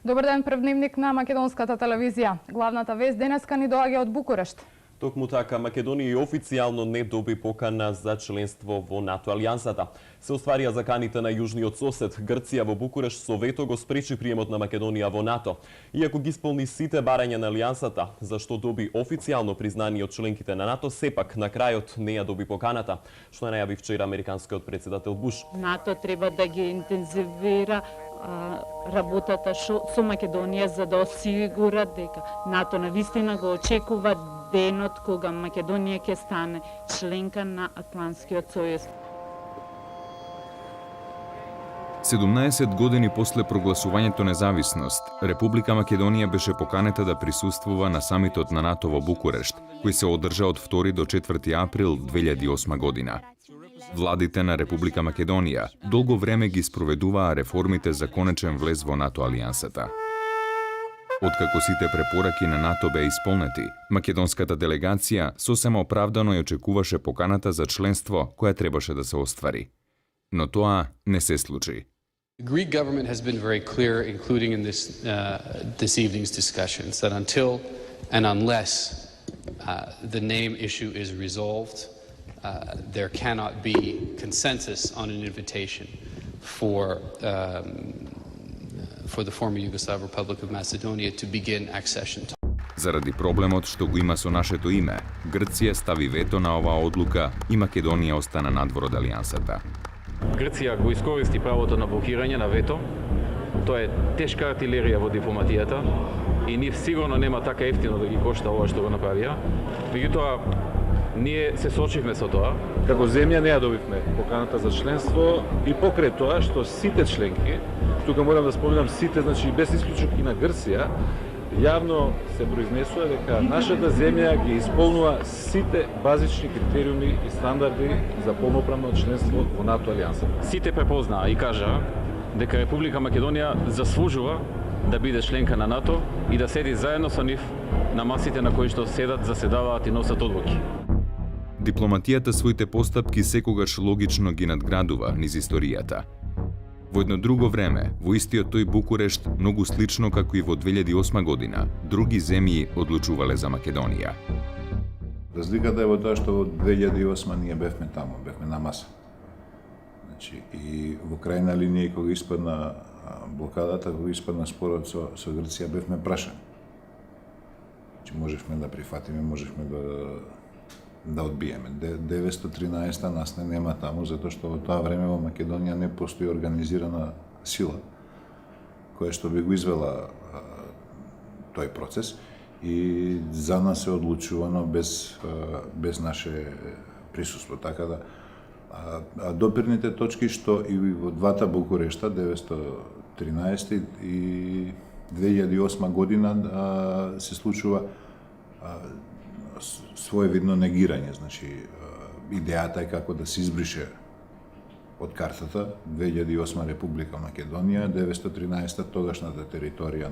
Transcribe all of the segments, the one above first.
Добар ден, прв дневник на македонската телевизија. Главната вест денеска ни доаѓа од Букурешт. Токму така, Македонија официјално не доби покана за членство во НАТО алијансата. Се остварија заканите на јужниот сосед. Грција во Букурешт со вето го спречи приемот на Македонија во НАТО. Иако ги исполни сите барања на алијансата, зашто доби официјално признание од членките на НАТО, сепак на крајот не ја доби поканата, што најави вчера американскиот председател Буш. НАТО треба да ги интензивира работата со Македонија за да осигура дека НАТО навистина го очекува денот кога Македонија ќе стане членка на Атлантскиот сојуз. 17 години после прогласувањето независност, Република Македонија беше поканета да присуствува на самитот на НАТО во Букурешт, кој се одржа од 2 до 4 април 2008 година. Владите на Република Македонија долго време ги спроведуваа реформите за конечен влез во НАТО алијансата. Откако сите препораки на НАТО беа исполнети, македонската делегација сосема оправдано ја очекуваше поканата за членство која требаше да се оствари. Но тоа не се случи. The Greek government has been very clear, including in this evening's discussions, that until and unless the name issue is resolved, there cannot be consensus on an invitation for the former Yugoslav Republic of Macedonia to begin accession. Заради проблемот што го има со нашето име, Грција стави вето на оваа одлука и Македонија остана надвор од алијансата. Грција го искористи правото на блокирање на вето. Тоа е тешка артилерија во дипломатијата и нив сигурно нема така ефтино да ги кошта ова што го направија. Меѓутоа, ние се соочивме со тоа. Како земја не ја добивме поканата за членство и покрај тоа што сите членки, тука морам да споменам сите, значи без исклучок и на Грција, јавно се произнесува дека нашата земја ги исполнува сите базични критериуми и стандарди за полноправно членство во НАТО алијансата. Сите препознаа и кажа дека Република Македонија заслужува да биде членка на НАТО и да седи заедно со нив на масите на кои што седат, заседаваат и носат одлуки. Дипломатијата своите постапки секогаш логично ги надградува низ историјата. Во едно друго време, во истиот тој Букурешт, многу слично како и во 2008 година, други земји одлучувале за Македонија. Разликата е во тоа што во 2008 ние бевме таму, бевме на маса. Значи, и во крајна линија, кога испадна блокадата, кога испадна спорот со Грција, бевме прашани. Значи, можевме да прифатиме, можевме да одбиеме. 913 нас не нема таму, затоа што во тоа време во Македонија не постои организирана сила која што би го извела тој процес и за нас е одлучувано без наше присуство. Така да, допирните точки што и во двата Букурешта, 913 и 2008 година, се случува своевидно негирање, значи идејата е како да се избрише од картата 2008 Република Македонија, 913 тогашната територија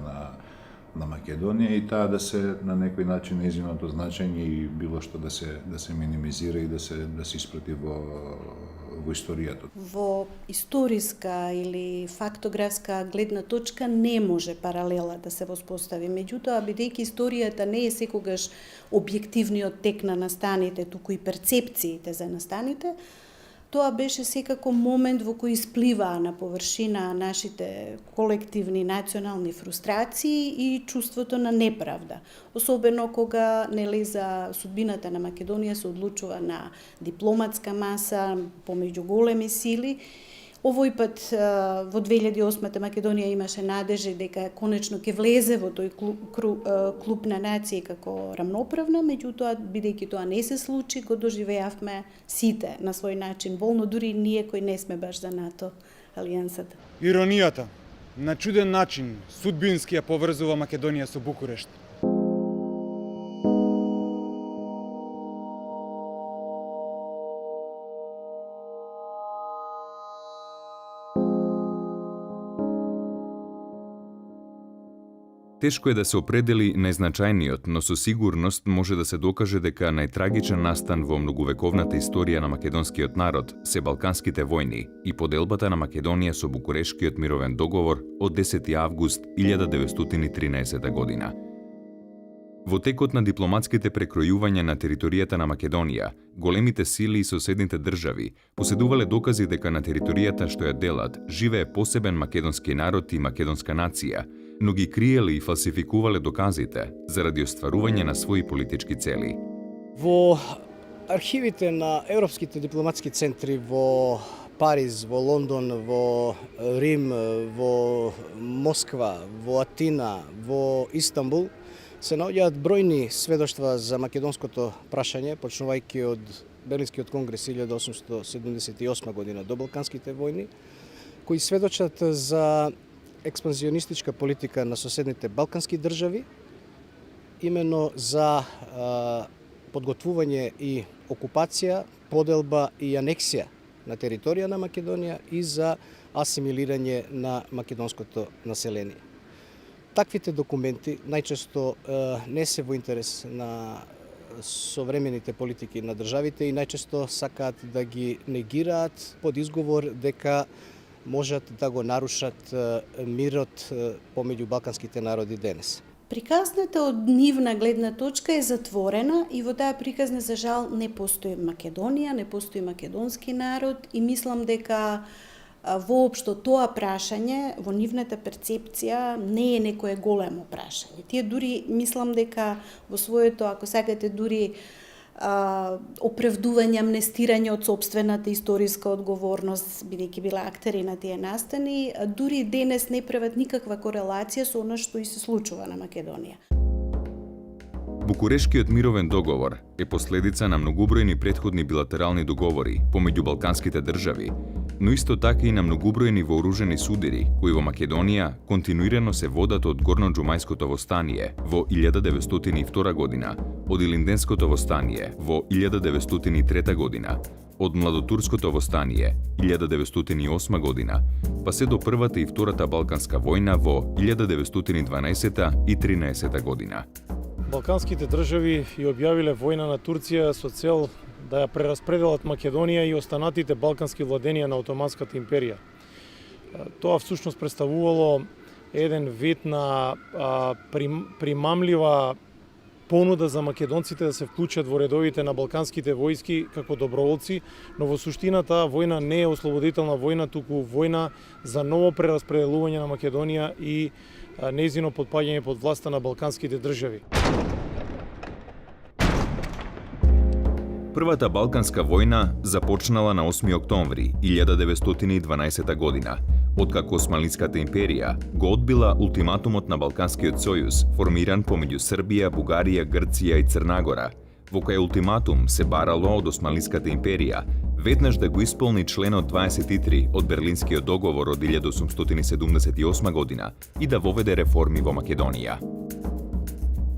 на Македонија и таа да се на некој начин нејзиното значење и било што да се минимизира и да се испрати во историјата. Во историска или фактографска гледна точка не може паралела да се воспостави. Меѓутоа, бидејќи историјата не е секогаш објективниот тек на настаните, туку и перцепциите за настаните, тоа беше секако момент во кој испливаа на површина нашите колективни национални фрустрации и чувството на неправда. Особено кога за судбината на Македонија се одлучува на дипломатска маса помеѓу големи сили. Овој пат во 2008 Македонија имаше надежи дека конечно ќе влезе во тој клуб на нации како рамноправна, меѓутоа бидејќи тоа не се случи, го доживеавме сите на свој начин болно, дури ние кои не сме баш за НАТО алијансата. Иронијата на чуден начин судбински ја поврзува Македонија со Букурешт. Тешко е да се определи најзначајниот, но со сигурност може да се докаже дека најтрагичен настан во многовековната историја на македонскиот народ се Балканските војни и поделбата на Македонија со Букурешкиот мировен договор од 10 август 1913 година. Во текот на дипломатските прекројувања на територијата на Македонија, големите сили и соседните држави поседувале докази дека на територијата што ја делат живее посебен македонски народ и македонска нација, но ги криеле и фалсификувале доказите заради остварување на своји политички цели. Во архивите на европските дипломатски центри во Париз, во Лондон, во Рим, во Москва, во Атина, во Истанбул се наоѓаат бројни сведоштва за македонското прашање, почнувајќи од Берлинскиот конгрес 1878 година до Балканските војни, кои сведочат за експанзионистичка политика на соседните балкански држави, именно за подготвување и окупација, поделба и анексија на територија на Македонија и за асимилирање на македонското население. Таквите документи најчесто не се во интерес на современите политики на државите и најчесто сакаат да ги негираат под изговор дека можат да го нарушат мирот помеѓу балканските народи денес. Приказната од нивна гледна точка е затворена и во таа приказна за жал не постои Македонија, не постои македонски народ и мислам дека воопшто тоа прашање во нивната перцепција не е некое големо прашање. Тие дури мислам дека во своето, ако сакате, дури оправдување, амнестирање од сопствената историска одговорност, бидејќи биле актери на тие настани, дури денес не прават никаква корелација со она што и се случува на Македонија. Букурешкиот мировен договор е последица на многубројни претходни билатерални договори помеѓу балканските држави, но исто така и на многубројни вооружени судири кои во Македонија континуирано се водат од Горноџумајското востание во 1902 година, од Илинденското востание во 1903 година, од Младотурското востание 1908 година, па се до Првата и Втората Балканска војна во 1912 и 13 година. Балканските држави ја објавиле војна на Турција со цел да ја прераспределат Македонија и останатите балкански владенија на Отоманската империја. Тоа всушност представувало еден вид на примамлива понуда за македонците да се вклучат во редовите на балканските војски како доброволци, но во суштина таа војна не е ослободителна војна, туку војна за ново прераспределување на Македонија и нејзино потпаѓање под власта на балканските држави. Првата Балканска војна започнала на 8 октомври 1912 година, откако Османлиската империја го одбила ултиматумот на Балканскиот сојуз, формиран помеѓу Србија, Бугарија, Грција и Црнагора, во кој ултиматум се барало од Османлиската империја веднаш да го исполни членот 23 од Берлинскиот договор од 1878 година и да воведе реформи во Македонија.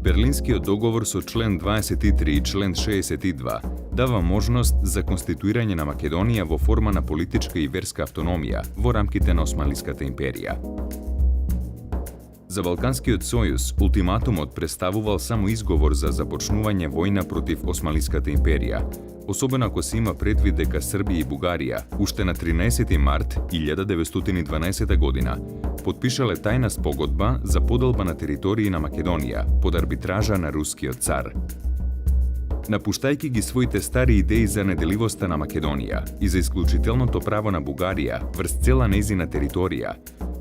Берлинскиот договор со член 23 и член 62 дава можност за конституирање на Македонија во форма на политичка и верска автономија во рамките на Османлиската империја. За Балканскиот сојуз, ултиматумот представувал само изговор за започнување војна против Османлиската империја, особено ако се има предвид дека Србија и Бугарија уште на 13 март 1912 година потпишале тајна спогодба за поделба на територии на Македонија под арбитража на рускиот цар. Напуштајќи ги своите стари идеи за неделивоста на Македонија и за исклучителното право на Бугарија врз цела нејзина територија,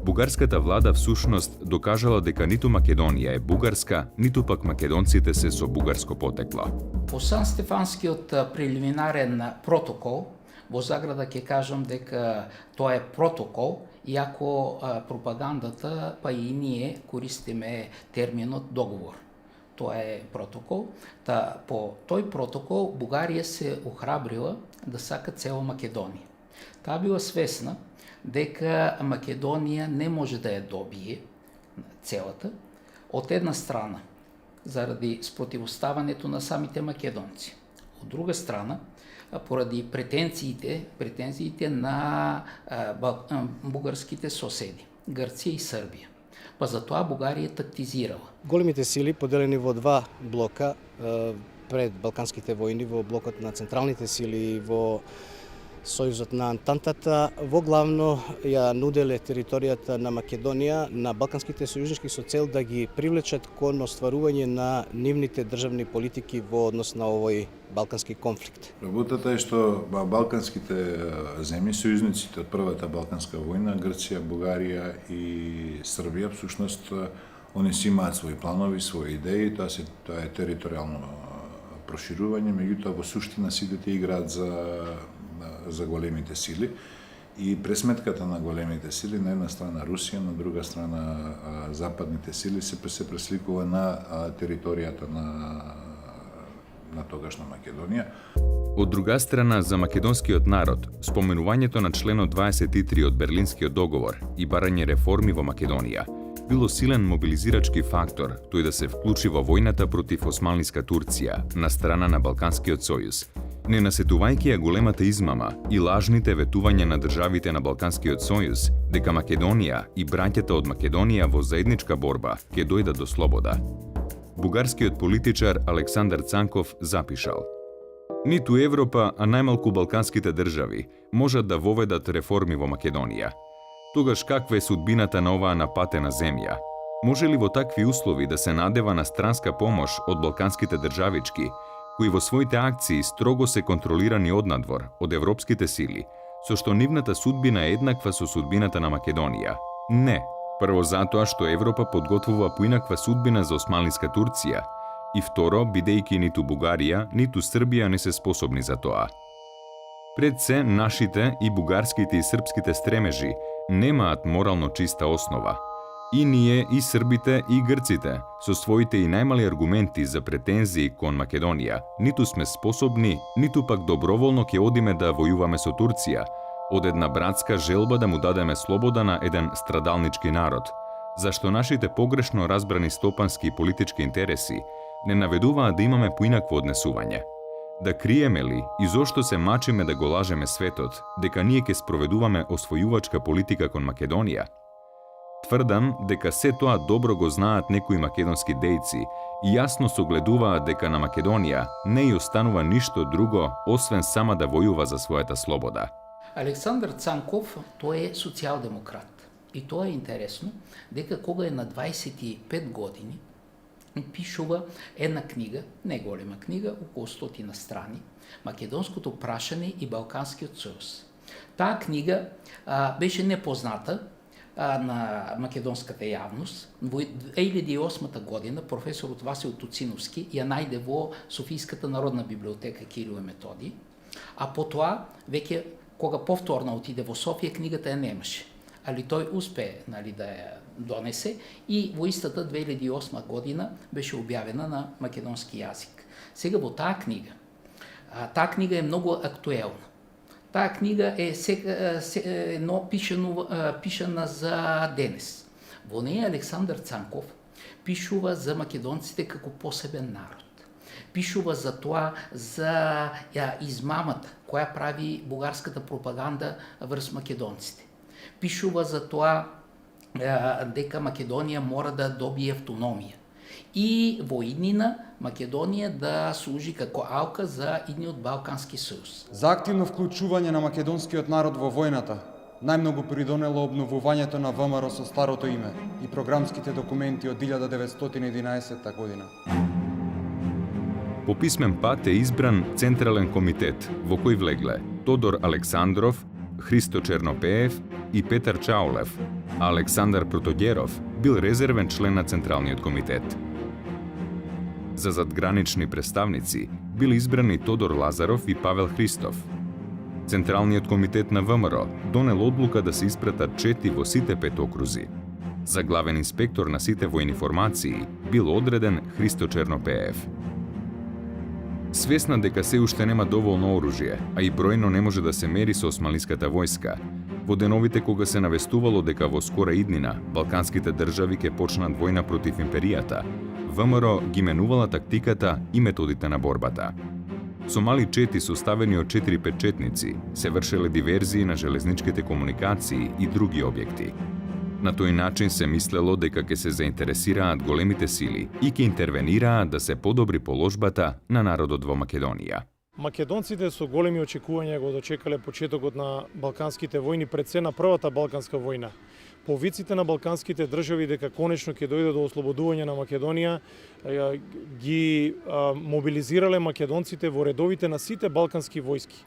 бугарската влада всушност докажала дека ниту Македонија е бугарска, ниту пак македонците се со бугарско потекло. По Сан-Стефанскиот прелиминарен протокол, во заграда ќе кажам дека тоа е протокол, иако пропагандата, па и ние користиме терминот договор. Тоа е протокол. По тој протокол Бугарија се охрабрила да сака цела Македонија. Таа била свесна дека Македонија не може да ја добие целата, од една страна, заради спротивоставането на самите македонци. Од друга страна, поради претенциите на бугарските соседи, Грција и Србија. па затоа Бугарија тактизирала. Големите сили поделени во два блока пред Балканските војни, во блокот на централните сили, во Сојузот на Антантата, во главно ја нуделе територијата на Македонија на балканските сојужнички со цел да ги привлечат кон остварување на нивните државни политики во однос на овој балкански конфликт. Работата е што балканските земји, сојузниците од првата балканска војна, Грција, Бугарија и Србија, всушност, они си имаат своји планови, своји идеи, тоа е територијално проширување, меѓутоа во суштина сите играат за големите сили и пресметката на големите сили, на една страна Русија, на друга страна западните сили се пресликува на територијата на тогашна Македонија. Од друга страна, за македонскиот народ, споменувањето на членот 23 од Берлинскиот договор и барање реформи во Македонија било силен мобилизирачки фактор тој да се вклучи во војната против османлиска Турција на страна на Балканскиот сојуз, не насетувајќи ја големата измама и лажните ветувања на државите на Балканскиот сојуз дека Македонија и браќата од Македонија во заедничка борба ќе дојдат до слобода. Бугарскиот политичар Александар Цанков запишал: Ниту Европа, а најмалку балканските држави можат да воведат реформи во Македонија. Тогаш каква е судбината на оваа напатена земја? Може ли во такви услови да се надева на странска помош од балканските државички, кои во своите акции строго се контролирани однадвор од европските сили, со што нивната судбина е еднаква со судбината на Македонија? Не. Прво затоа што Европа подготвува поинаква судбина за османлиска Турција, и второ, бидејќи ниту Бугарија, ниту Србија не се способни за тоа. Пред се, нашите и бугарските и српските стремежи немаат морално чиста основа. И ние, и србите, и грците, со своите и најмали аргументи за претензии кон Македонија, ниту сме способни, ниту пак доброволно ќе одиме да војуваме со Турција, од една братска желба да му дадеме слобода на еден страдалнички народ, зашто нашите погрешно разбрани стопански и политички интереси не наведуваат да имаме поинакво однесување. Да криеме ли и зошто се мачиме да го лажеме светот дека ние ќе спроведуваме освојувачка политика кон Македонија? Тврдам дека се тоа добро го знаат некои македонски дејци и јасно согледуваат дека на Македонија не ја останува ништо друго освен сама да војува за својата слобода. Александар Цанков, тој е социјалдемократ. И тоа е интересно, дека кога е на 25 години, пишува една книга, не голема книга, околу 100 страни, Македонското прашање и Балканскиот сојуз. Таа книга беше непозната на македонската јавност. Во 2008 година професорот Васил Туциновски ја најде во Софијската народна библиотека Кирил и Методий, а потоа веќе кога повторно отиде во Софија, книгата ја немаше. Али тој успее да ја донесе и во истата 2008 година беше објавена на македонски јазик. Сега во таа книга е многу актуелна. Таа книга е пишана за денес. Во неја Александар Цанков пишува за македонците како посебен народ. Пишува за тоа, за измамата која прави бугарската пропаганда врз македонците. Пишува за тоа дека Македонија мора да добие автономија. И во иднина Македонија да служи како алка за идниот Балкански сојуз. За активно вклучување на македонскиот народ во војната најмногу придонело обновувањето на ВМРО со старото име и програмските документи од 1911 година. По писмен пат е избран Централен комитет, во кој влегле Тодор Александров, Христо Чернопеев и Петар Чаулев, а Александар Протогеров бил резервен член на Централниот комитет. За задгранични представници били избрани Тодор Лазаров и Павел Христов. Централниот комитет на ВМРО донел одлука да се испратат 4 во сите 5 окрузи. За главен инспектор на сите војни формации бил одреден Христо Чернопеев. Свесна дека се уште нема доволно оружје, а и бројно не може да се мери со османлиската војска, во деновите кога се навестувало дека во скора иднина балканските држави ќе почнат војна против империјата, ВМРО ги менувала тактиката и методите на борбата. Со мали чети составени од 4-5 четници се вршеле диверзии на железничките комуникации и други објекти. На тој начин се мислело дека ќе се заинтересираат големите сили и ќе интервенираат да се подобри положбата на народот во Македонија. Македонците со големи очекувања го дочекале почетокот на Балканските војни, пред се на првата Балканска војна. По виците на балканските држави дека конечно ќе дојде до ослободување на Македонија, ги мобилизирале македонците во редовите на сите балкански војски.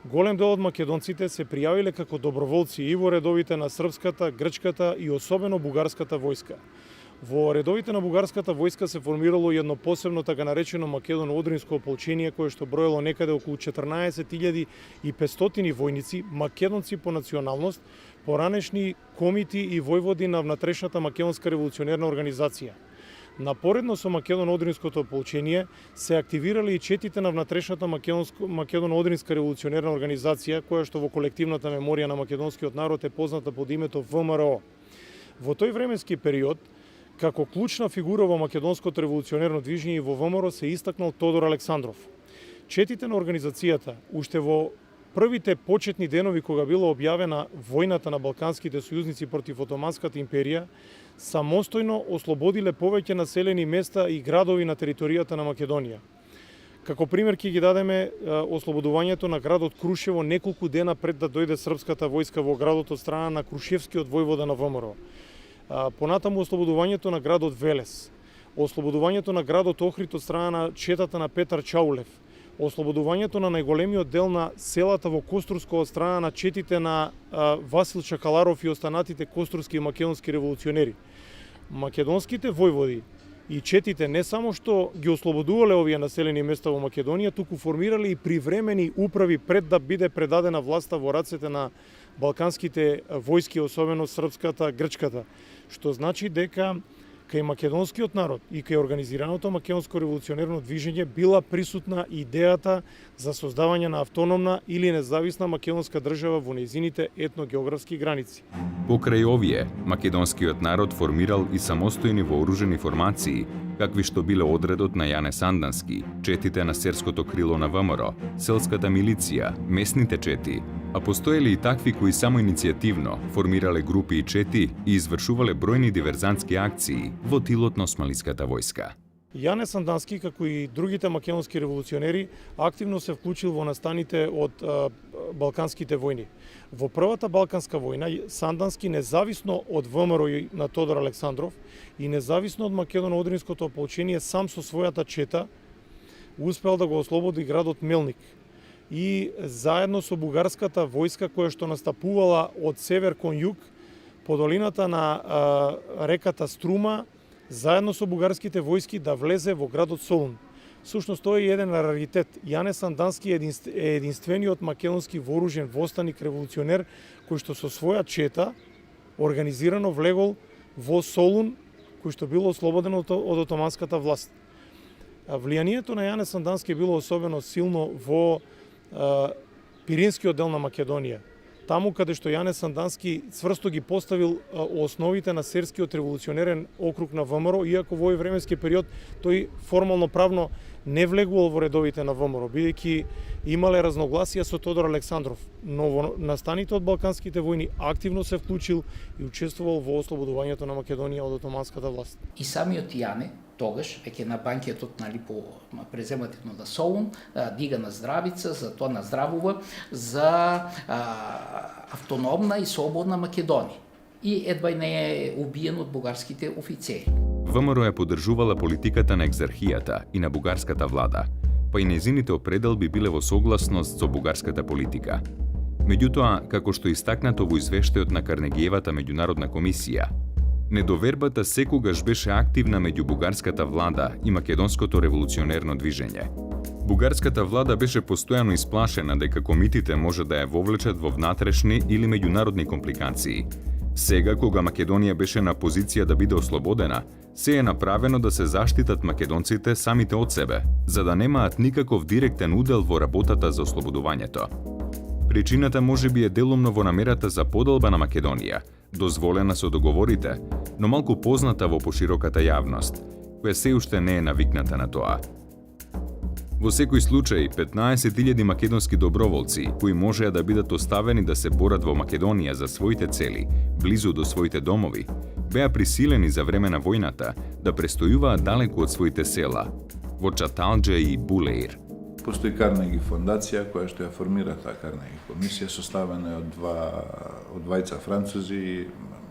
Голем дел од македонците се пријавиле како доброволци и во редовите на српската, грчката и особено бугарската војска. Во редовите на бугарската војска се формирало едно посебно така наречено македоно-одринско ополчение кое што броело некаде околу 14.500 војници, македонци по националност, поранешни комити и војводи на внатрешната македонска револуционерна организација. Напоредно со македоно-одринското ополчение се активирале и четите на внатрешната македоно-одринска револуционерна организација, која што во колективната меморија на македонскиот народ е позната под името ВМРО. Во тој временски период, како клучна фигура во македонското револуционерно движење и во ВМРО се истакнал Тодор Александров. Четите на организацијата, уште во првите почетни денови кога била објавена војната на балканските сојузници против Отоманската империја, самостојно ослободиле повеќе населени места и градови на територијата на Македонија. Како пример ќе ги дадеме ослободувањето на градот Крушево неколку дена пред да дојде српската војска во градот од страна на Крушевскиот војвода на ВМРО. Понатаму ослободувањето на градот Велес, ослободувањето на градот Охрид од страна на четата на Петар Чаулев, ослободувањето на најголемиот дел на селата во Костурско од страна на четите на Васил Чакаларов и останатите костурски и македонски револуционери. Македонските војводи и четите не само што ги ослободувале овие населени места во Македонија, туку формирале и привремени управи пред да биде предадена власта во рацете на балканските војски, особено српската, грчката, што значи дека кај македонскиот народ и кај организираното македонско револуционерно движење била присутна идејата за создавање на автономна или независна македонска држава во нејзините етногеографски граници. Покрај овие, македонскиот народ формирал и самостојни вооружени формации, какви што биле одредот на Јане Сандански, четите на серското крило на ВМРО, селската милиција, местните чети, а постоеле и такви кои само иницијативно формирале групи и чети и извршувале бројни диверзантски акции во тилот на османлиската војска. Јане Сандански, како и другите македонски револуционери, активно се вклучил во настаните од балканските војни. Во првата балканска војна, Сандански, независно од ВМРО на Тодор Александров и независно од македоно-одринското ополчение, сам со својата чета успел да го ослободи градот Мелник. И заедно со бугарската војска која што настапувала од север кон југ по долината на реката Струма, заедно со бугарските војски да влезе во градот Солун. Всушност тој е еден раритет. Јане Сандански е единствениот македонски вооружен востаник револуционер кој што со своја чета организирано влегол во Солун, кој што било ослободено од отоманската власт. Влијанието на Јане Сандански било особено силно во Пиринскиот дел на Македонија. Таму каде што Јане Сандански цврсто ги поставил основите на серскиот револуционерен округ на ВМРО, иако во овој временски период тој формално правно не влегувал во редовите на ВМРО, бидејќи имале разногласија со Тодор Александров, но во настаните од балканските војни активно се вклучил и учествувал во ослободувањето на Македонија од отоманската власт. И самиот Јане тогаш, веќе на банкетот, нали, по преземативно на Солун, дига на здравица, за тоа наздравува за автономна и слободна Македонија. И едва не е убиен од бугарските офицери. ВМРО е поддржувала политиката на екзархијата и на бугарската влада, па и нејзините определби биле во согласност со бугарската политика. Меѓутоа, како што истакнато во извештајот на Карнегиевата меѓународна комисија, недовербата секогаш беше активна меѓу бугарската влада и македонското револуционерно движење. Бугарската влада беше постојано исплашена дека комитите може да ја вовлечат во внатрешни или меѓународни компликации. Сега, кога Македонија беше на позиција да биде ослободена, се е направено да се заштитат македонците самите од себе, за да немаат никаков директен удел во работата за ослободувањето. Причината можеби е делумно во намерата за поделба на Македонија, дозволена со договорите, но малку позната во пошироката јавност, која се уште не е навикната на тоа. Во секој случај, 15.000 македонски доброволци, кои можеа да бидат оставени да се борат во Македонија за своите цели, близу до своите домови, беа присилени за време на војната да престојуваат далеку од своите села, во Чаталџа и Булеир. Постои Карнеги фондација која што ја формира таа Карнеги комисија, составена од двајца французи,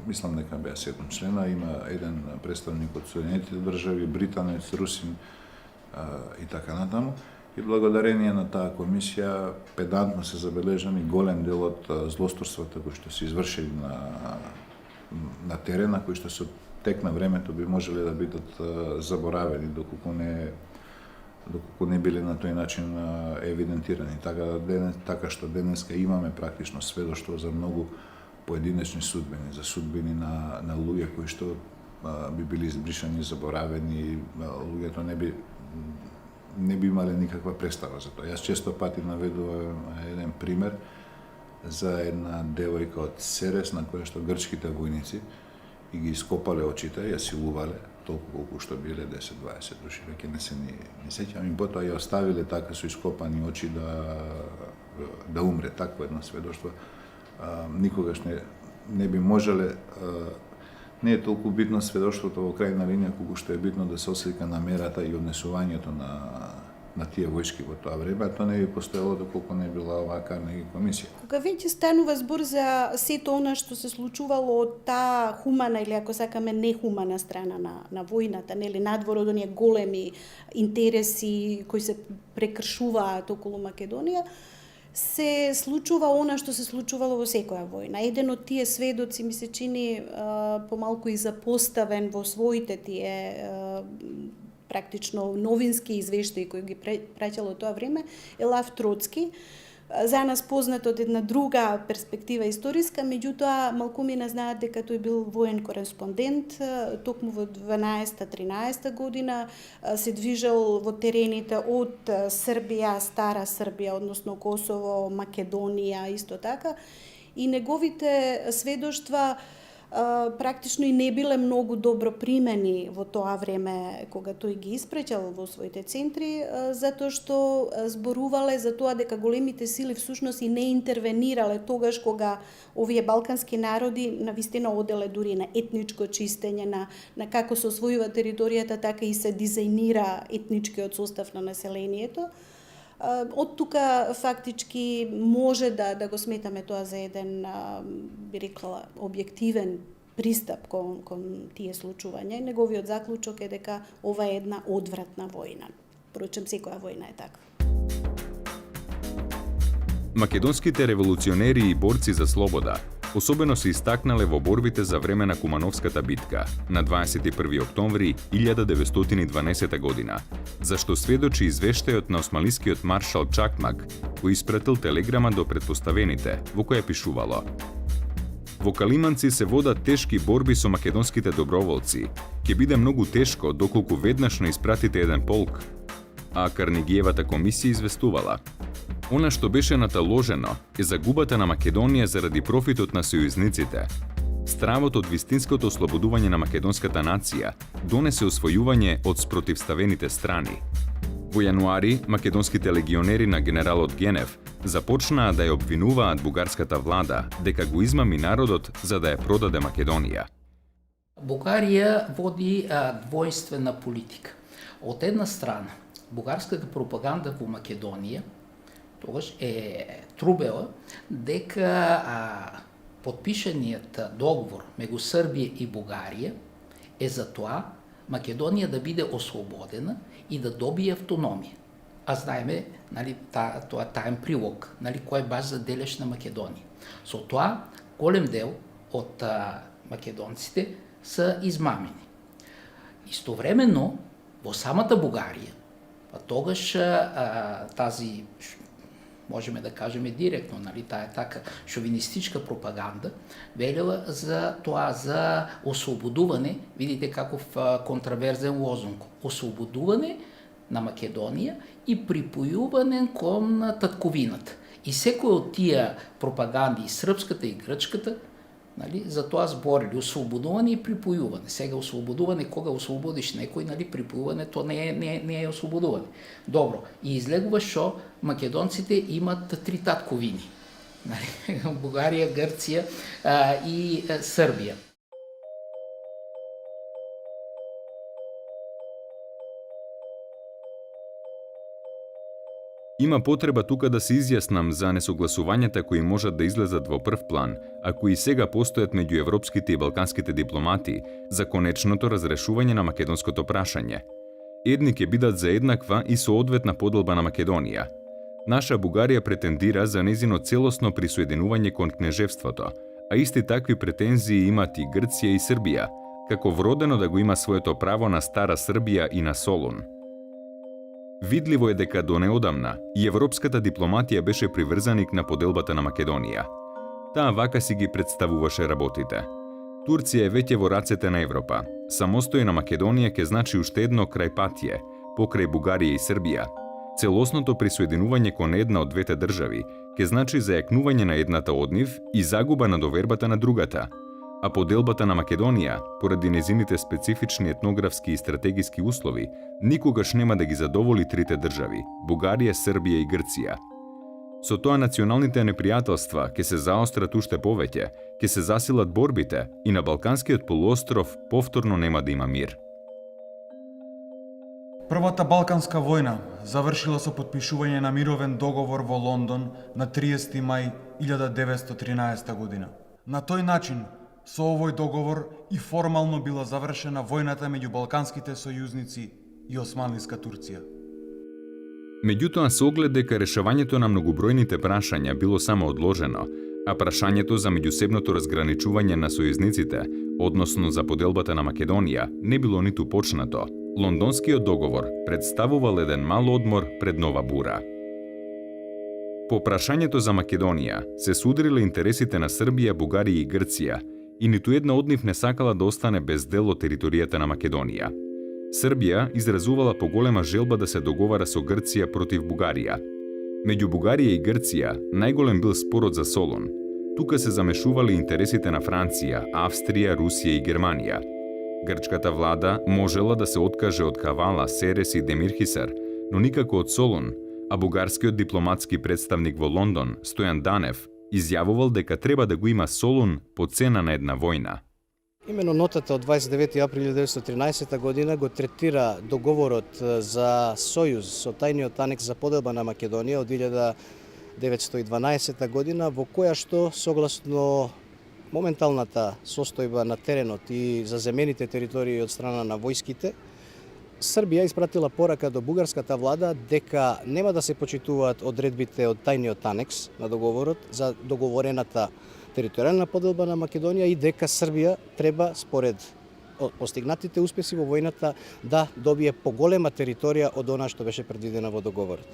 мислам дека беа 7 члена, има еден представник од Соединетите држави, британец, русин и така натаму. И благодарение на таа комисија педантно се забележани голем дел од злосторствата кои што се извршени на терена, кои што со тек на времето би можеле да бидат заборавени доколку не биле на тој начин евидентирани. Така што денеска имаме практично сведоштво за многу поединечни судбини, за судбини на луѓе кои што би били избришани, заборавени, луѓето не би имале никаква представа за тоа. Јас често пати наведувам еден пример за една девојка од Серес на која што грчките војници и ги ископале очите, ја силувале, толку колку што биле 10-20 души, веќе не сеќам, и потоа ја оставиле така со ископани очи да умре. Такво едно сведоштво никогаш не би можеле. Не е толку битно сведоштвото во крајна линија, колку што е битно да се ослика намерата и однесувањето на тие војски во тоа време, а тоа не би постоело доколку не била оваа Карнеги комисија. Кога веќе станува збор за сето она што се случувало од таа хумана или ако сакаме нехумана страна на војната, нели надвор од оние големи интереси кои се прекршуваат околу Македонија, се случува она што се случувало во секоја војна. Еден од тие сведоци ми се чини помалку и запоставен во своите тие практично новински извештаи кои ги праќало тоа време, е Лав Троцки. За нас познат од една друга перспектива историска, меѓутоа малкумина знаат дека тој бил воен кореспондент, токму во 12-13 година се движел во терените од Србија, Стара Србија, односно Косово, Македонија, исто така, и неговите сведоштва практично и не биле многу добро примени во тоа време кога тој ги испреќал во своите центри, затоа што зборувале за тоа дека големите сили всушност и не интервенирале тогаш кога овие балкански народи навистина оделе дури на етничко чистење, на како се освојува територијата, така и се дизајнира етничкиот состав на населението. Од тука фактички може да го сметаме тоа за еден, би рекла, објективен пристап кон тие случувања. Неговиот заклучок е дека ова е една одвратна војна. Впрочем, секоја војна е таква. Македонските револуционери и борци за слобода особено се истакнале во борбите за време на Кумановската битка на 21. октомври 1912 година, за што сведочи извештајот на османлискиот маршал Чакмак, кој испратил телеграма до претпоставените, во која пишувало: Во Калиманци се водат тешки борби со македонските доброволци. Ќе биде многу тешко доколку веднаш не испратите еден полк. А Карнегиевата комисија известувала: Она што беше наталожено е загубата на Македонија заради профитот на сојузниците. Стравот од вистинското ослободување на македонската нација донесе освојување од спротивставените страни. Во јануари, македонските легионери на генералот Генев започнаа да ја обвинуваат бугарската влада дека го измами народот за да ја продаде Македонија. Бугарија води двојствена политика. Од една страна, бугарската пропаганда во Македонија тогаш е трубела дека подпишаниот договор меѓу Србија и Бугарија е за тоа Македонија да биде ослободена и да добие автономија. А знаеме, нали, тоа таен прилог, нали, кој е баш за дележ на Македонија. Со тоа голем дел од македонците се измамени. Истовремено во самата Бугарија, па тогаш тази, можеме да кажеме директно, нали, таа така шовинистичка пропаганда велела за тоа, за ослободување, видите каков контраверзен лозунг, ослободување на Македонија и припојување кон татковината. И секој од тие пропаганди, и српската и грчката, Нали, за тоа зборили освободување и припојување. Сега освободување, кога освободиш некој, нали, припојувањето не е освободување. Добро, и излегува што македонците имат 3 татковини. Нали, Бугарија, Грција и Србија. Има потреба тука да се изјаснам за несогласувањата кои можат да излезат во прв план, а кои сега постојат меѓу европските и балканските дипломати за конечното разрешување на македонското прашање. Едни ќе бидат за еднаква и соодветна поделба на Македонија. Наша Бугарија претендира за незино целосно присоединување кон кнежевството, а исти такви претензии имат и Грција и Србија, како вродено да го има своето право на Стара Србија и на Солун. Видливо е дека до неодамна и европската дипломатија беше приврзаник на поделбата на Македонија. Таа вака си ги представуваше работите. Турција е веќе во рацете на Европа. Самостојна Македонија ќе значи уште едно крајпатие, покрај Бугарија и Србија. Целосното присоединување кон една од двете држави ќе значи зајакнување на едната од нив и загуба на довербата на другата. А поделбата на Македонија, поради незините специфични етнографски и стратегиски услови, никогаш нема да ги задоволи трите држави – Бугарија, Србија и Грција. Со тоа националните непријателства ќе се заострат уште повеќе, ќе се засилат борбите и на Балканскиот полуостров повторно нема да има мир. Првата Балканска војна завршила со подпишување на мировен договор во Лондон на 30 мај 1913 година. На тој начин, со овој договор и формално била завршена војната меѓу балканските сојузници и Османлиска Турција. Меѓутоа се оглед дека решавањето на многобројните прашања било само одложено, а прашањето за меѓусебното разграничување на сојузниците, односно за поделбата на Македонија, не било ниту почнато, Лондонскиот договор представувал еден мал одмор пред нова бура. По прашањето за Македонија се судриле интересите на Србија, Бугарија и Грција, и ниту една од нив не сакала да остане без дел од територијата на Македонија. Србија изразувала поголема желба да се договара со Грција против Бугарија. Меѓу Бугарија и Грција најголем бил спорот за Солун. Тука се замешували интересите на Франција, Австрија, Русија и Германија. Грчката влада можела да се откаже од Кавала, Серес и Демирхисар, но никако од Солун, а бугарскиот дипломатски представник во Лондон, Стојан Данев, изјавувал дека треба да го има Солун по цена на една војна. Имено нотата од 29. април 1913 година го третира договорот за сојуз со тајниот анекс за поделба на Македонија од 1912 година, во која што, согласно моменталната состојба на теренот и заземените територии од страна на војските, Србија испратила порака до бугарската влада дека нема да се почитуваат одредбите од тајниот анекс на договорот за договорената територијална поделба на Македонија и дека Србија треба, според постигнатите успеси во војната, да добие поголема територија од она што беше предвидена во договорот.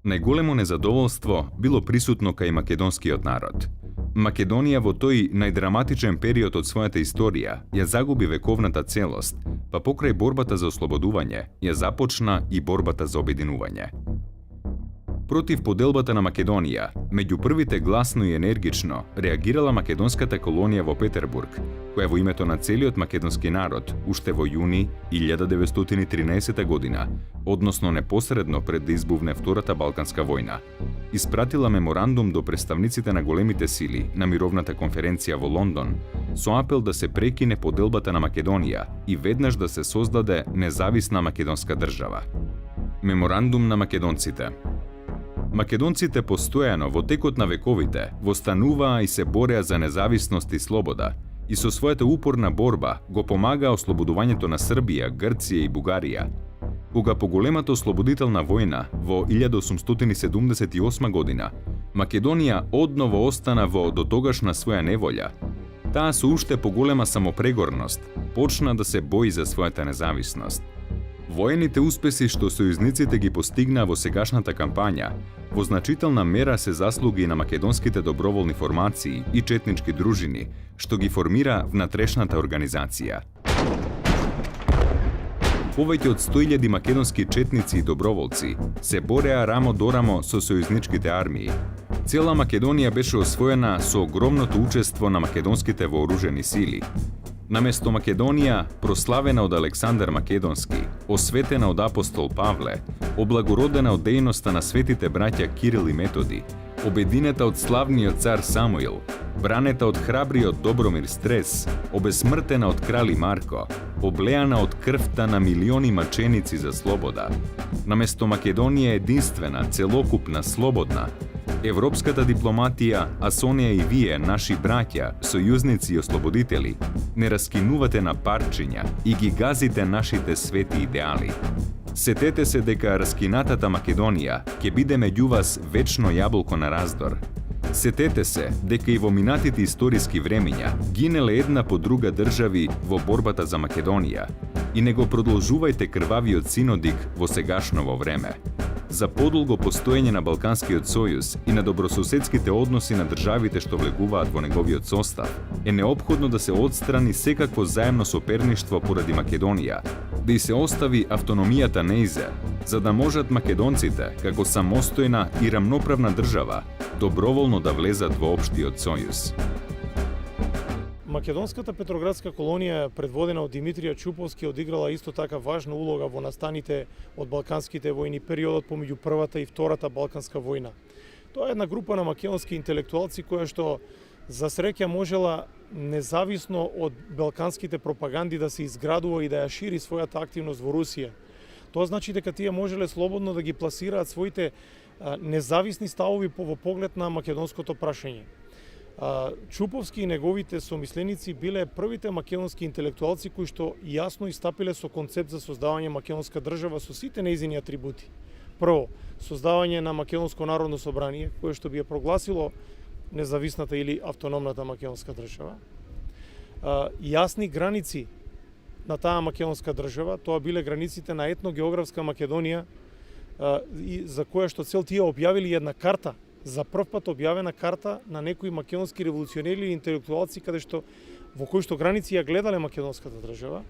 Најголемо незадоволство било присутно кај македонскиот народ. Македонија во тој најдраматичен период од својата историја ја загуби вековната целост, па покрај борбата за ослободување ја започна и борбата за обединување. Против поделбата на Македонија, меѓу првите гласно и енергично реагирала македонската колонија во Петербург, која во името на целиот македонски народ, уште во јуни 1913 година, односно непосредно пред да избувне Втората Балканска војна, испратила меморандум до представниците на големите сили на мировната конференција во Лондон со апел да се прекине поделбата на Македонија и веднаш да се создаде независна македонска држава. Меморандум на македонците. Македонците постојано во текот на вековите востануваа и се бореа за независност и слобода и со својата упорна борба го помагаа ослободувањето на Србија, Грција и Бугарија. Кога по големата ослободителна војна во 1878 година Македонија одново остана во дотогашна своја неволја, таа со уште поголема самопрегорност почна да се бои за својата независност. Воените успеси што сојузниците ги постигнаа во сегашната кампања, во значителна мера се заслуги на македонските доброволни формации и четнички дружини, што ги формира внатрешната организација. Повеќе од 100.000 македонски четници и доброволци се бореа рамо до рамо со сојузничките армии. Цела Македонија беше освоена со огромното учество на македонските вооружени сили. Наместо Македонија, прославена од Александар Македонски, осветена од апостол Павле, облагородена од дејноста на светите браќа Кирил и Методи, обединета од славниот цар Самуил, бранета од храбриот Добромир Стрес, обесмртена од крали Марко, облеана од крвта на милиони маченици за слобода. Наместо Македонија единствена, целокупна, слободна, европската дипломатија, а со неја и вие, наши браќа, сојузници и ослободители, не раскинувате на парчиња и ги газите нашите свети идеали. Сетете се дека раскинатата Македонија ќе биде меѓу вас вечно јаболко на раздор. Сетете се дека и во минатите историски времиња гинеле една по друга држави во борбата за Македонија и не го продолжувајте крвавиот синодик во сегашново време. За подолго постоење на Балканскиот сојуз и на добрососедските односи на државите што влегуваат во неговиот состав, е неопходно да се отстрани секакво заемно соперништво поради Македонија, да и се остави автономијата неизе, за да можат македонците, како самостојна и рамноправна држава, доброволно да влезат во општиот сојуз. Македонската петроградска колонија, предводена од Димитрија Чуповски, одиграла исто така важна улога во настаните од Балканските војни периодот помеѓу Првата и Втората Балканска војна. Тоа е една група на македонски интелектуалци која што за среќа можела независно од балканските пропаганди да се изградува и да ја шири својата активност во Русија. Тоа значи дека тие можеле слободно да ги пласираат своите независни ставови во поглед на македонското прашање. Чуповски и неговите сомисленици биле првите македонски интелектуалци кои што јасно истапиле со концепт за создавање македонска држава со сите нејзини атрибути. Прво, создавање на Македонско народно собрание, кое што би ја прогласило независната или автономната македонска држава. Јасни граници на таа македонска држава, тоа биле границите на етногеографска Македонија, за која што цел тие објавили една карта, за прв пат објавена карта на некои македонски револуционери или интелектуалци во кои што граници ја гледале македонската држава,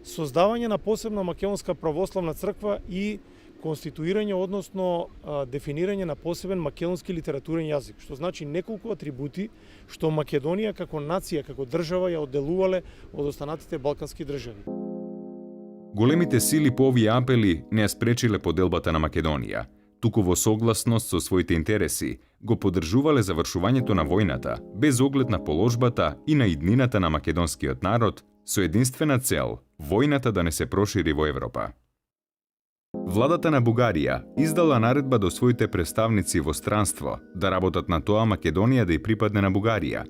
создавање на посебна македонска православна црква и конституирање, односно дефинирање на посебен македонски литературен јазик, што значи неколку атрибути што Македонија како нација, како држава ја одделувале од останатите балкански држави. Големите сили по овие апели не ја спречиле поделбата на Македонија, туку во согласност со своите интереси го поддржувале завршувањето на војната, без оглед на положбата и на иднината на македонскиот народ, со единствена цел – војната да не се прошири во Европа. Владата на Бугарија издала наредба до своите представници во странство да работат на тоа Македонија да ја припадне на Бугарија.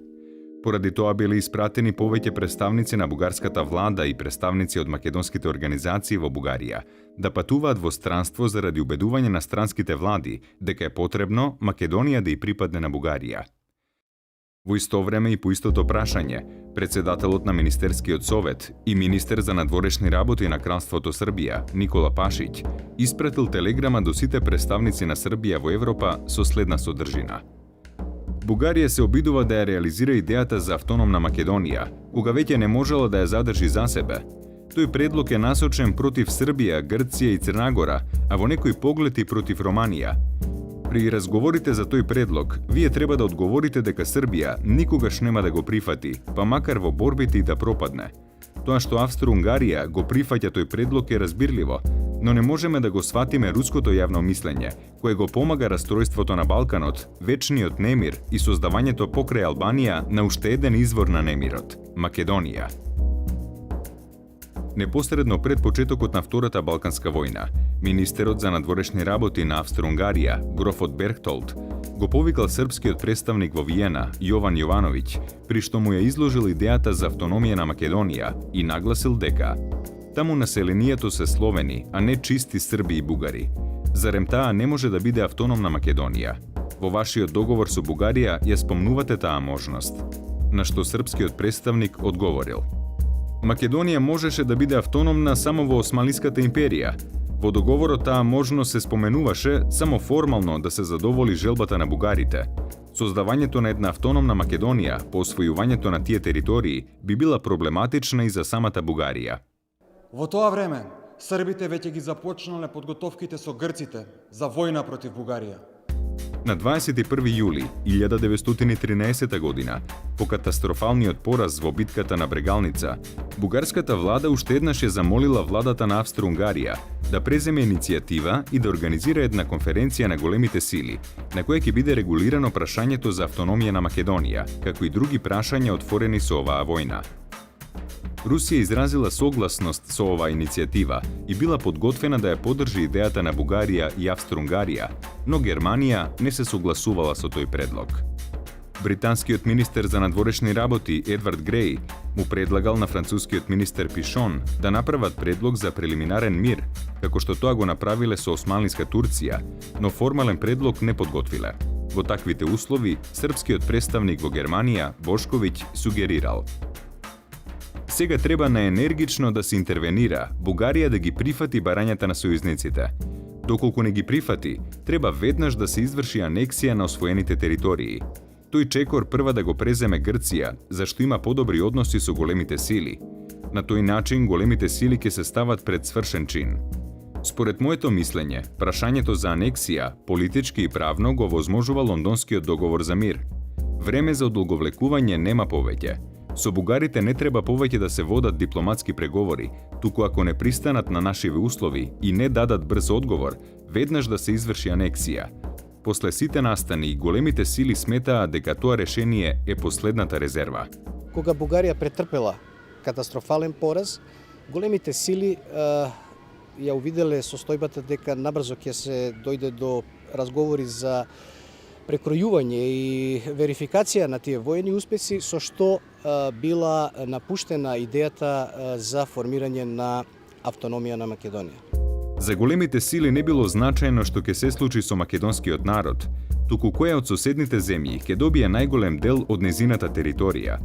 Поради тоа биле испратени повеќе представници на бугарската влада и представници од македонските организации во Бугарија да патуваат во странство заради убедување на странските влади дека е потребно Македонија да ја припадне на Бугарија. Во исто време и по истото прашање, председателот на Министерскиот совет и министер за надворешни работи на Кралството Србија, Никола Пашиќ, испратил телеграма до сите представници на Србија во Европа со следна содржина. Бугарија се обидува да ја реализира идејата за автономна Македонија, кога веќе не можела да ја задржи за себе. Тој предлог е насочен против Србија, Грција и Црнагора, а во некој поглед и против Романија. При разговорите за тој предлог, вие треба да одговорите дека Србија никогаш нема да го прифати, па макар во борбите и да пропадне. Тоа што Австро-Унгарија го прифаќа тој предлог е разбирливо, но не можеме да го сватиме руското јавно мислење, кое го помага растројството на Балканот, вечниот немир и создавањето покрај Албанија на уште еден извор на немирот – Македонија. Непосредно пред почетокот на Втората Балканска војна, министерот за надворешни работи на Австро-Унгарија, грофот Берхтолд, го повикал српскиот представник во Виена, Јован Јовановиќ, при што му ја изложил идејата за автономија на Македонија и нагласил дека таму населението се словени, а не чисти срби и бугари. Зарем таа не може да биде автономна Македонија? Во вашиот договор со Бугарија ја спомнувате таа можност. На што српскиот представник одговорил: Македонија можеше да биде автономна само во Османлиската империја. Во договорот таа можност се споменуваше само формално да се задоволи желбата на бугарите. Создавањето на една автономна Македонија по освојувањето на тие територии би била проблематична и за самата Бугарија. Во тоа време, србите веќе ги започнале подготовките со грците за војна против Бугарија. На 21. јули 1913 година, по катастрофалниот пораз во битката на Брегалница, бугарската влада уште еднаш ја замолила владата на Австро-Унгарија да преземе иницијатива и да организира една конференција на големите сили, на која ќе биде регулирано прашањето за автономија на Македонија, како и други прашања отворени со оваа војна. Русија изразила согласност со оваа иницијатива и била подготвена да ја поддржи идејата на Бугарија и Австро-Унгарија, но Германија не се согласувала со тој предлог. Британскиот министер за надворешни работи Едвард Греј му предлагал на францускиот министер Пишон да направат предлог за прелиминарен мир, како што тоа го направиле со османлиска Турција, но формален предлог не подготвиле. Во таквите услови, српскиот представник во Германија, Бошковиќ, сугерирал: сега треба наенергично да се интервенира, Бугарија да ги прифати барањата на сојузниците. Доколку не ги прифати, треба веднаш да се изврши анексија на освоените територии. Тој чекор прва да го преземе Грција, зашто има подобри односи со големите сили. На тој начин големите сили ќе се стават пред свршен чин. Според моето мислење, прашањето за анексија, политички и правно го возможува Лондонскиот договор за мир. Време за одолговлекување нема повеќе. Со бугарите не треба повеќе да се водат дипломатски преговори, туку ако не пристанат на нашиве услови и не дадат брз одговор, веднаш да се изврши анексија. После сите настани и големите сили сметаа дека тоа решение е последната резерва. Кога Бугарија претрпела катастрофален пораз, големите сили ја увиделе состојбата дека набрзо ќе се дојде до разговори за прекројување и верификација на тие воени успеси, со што била напуштена идејата за формирање на автономија на Македонија. За големите сили не било значајно што ќе се случи со македонскиот народ, туку која од соседните земји ќе добие најголем дел од незината територија.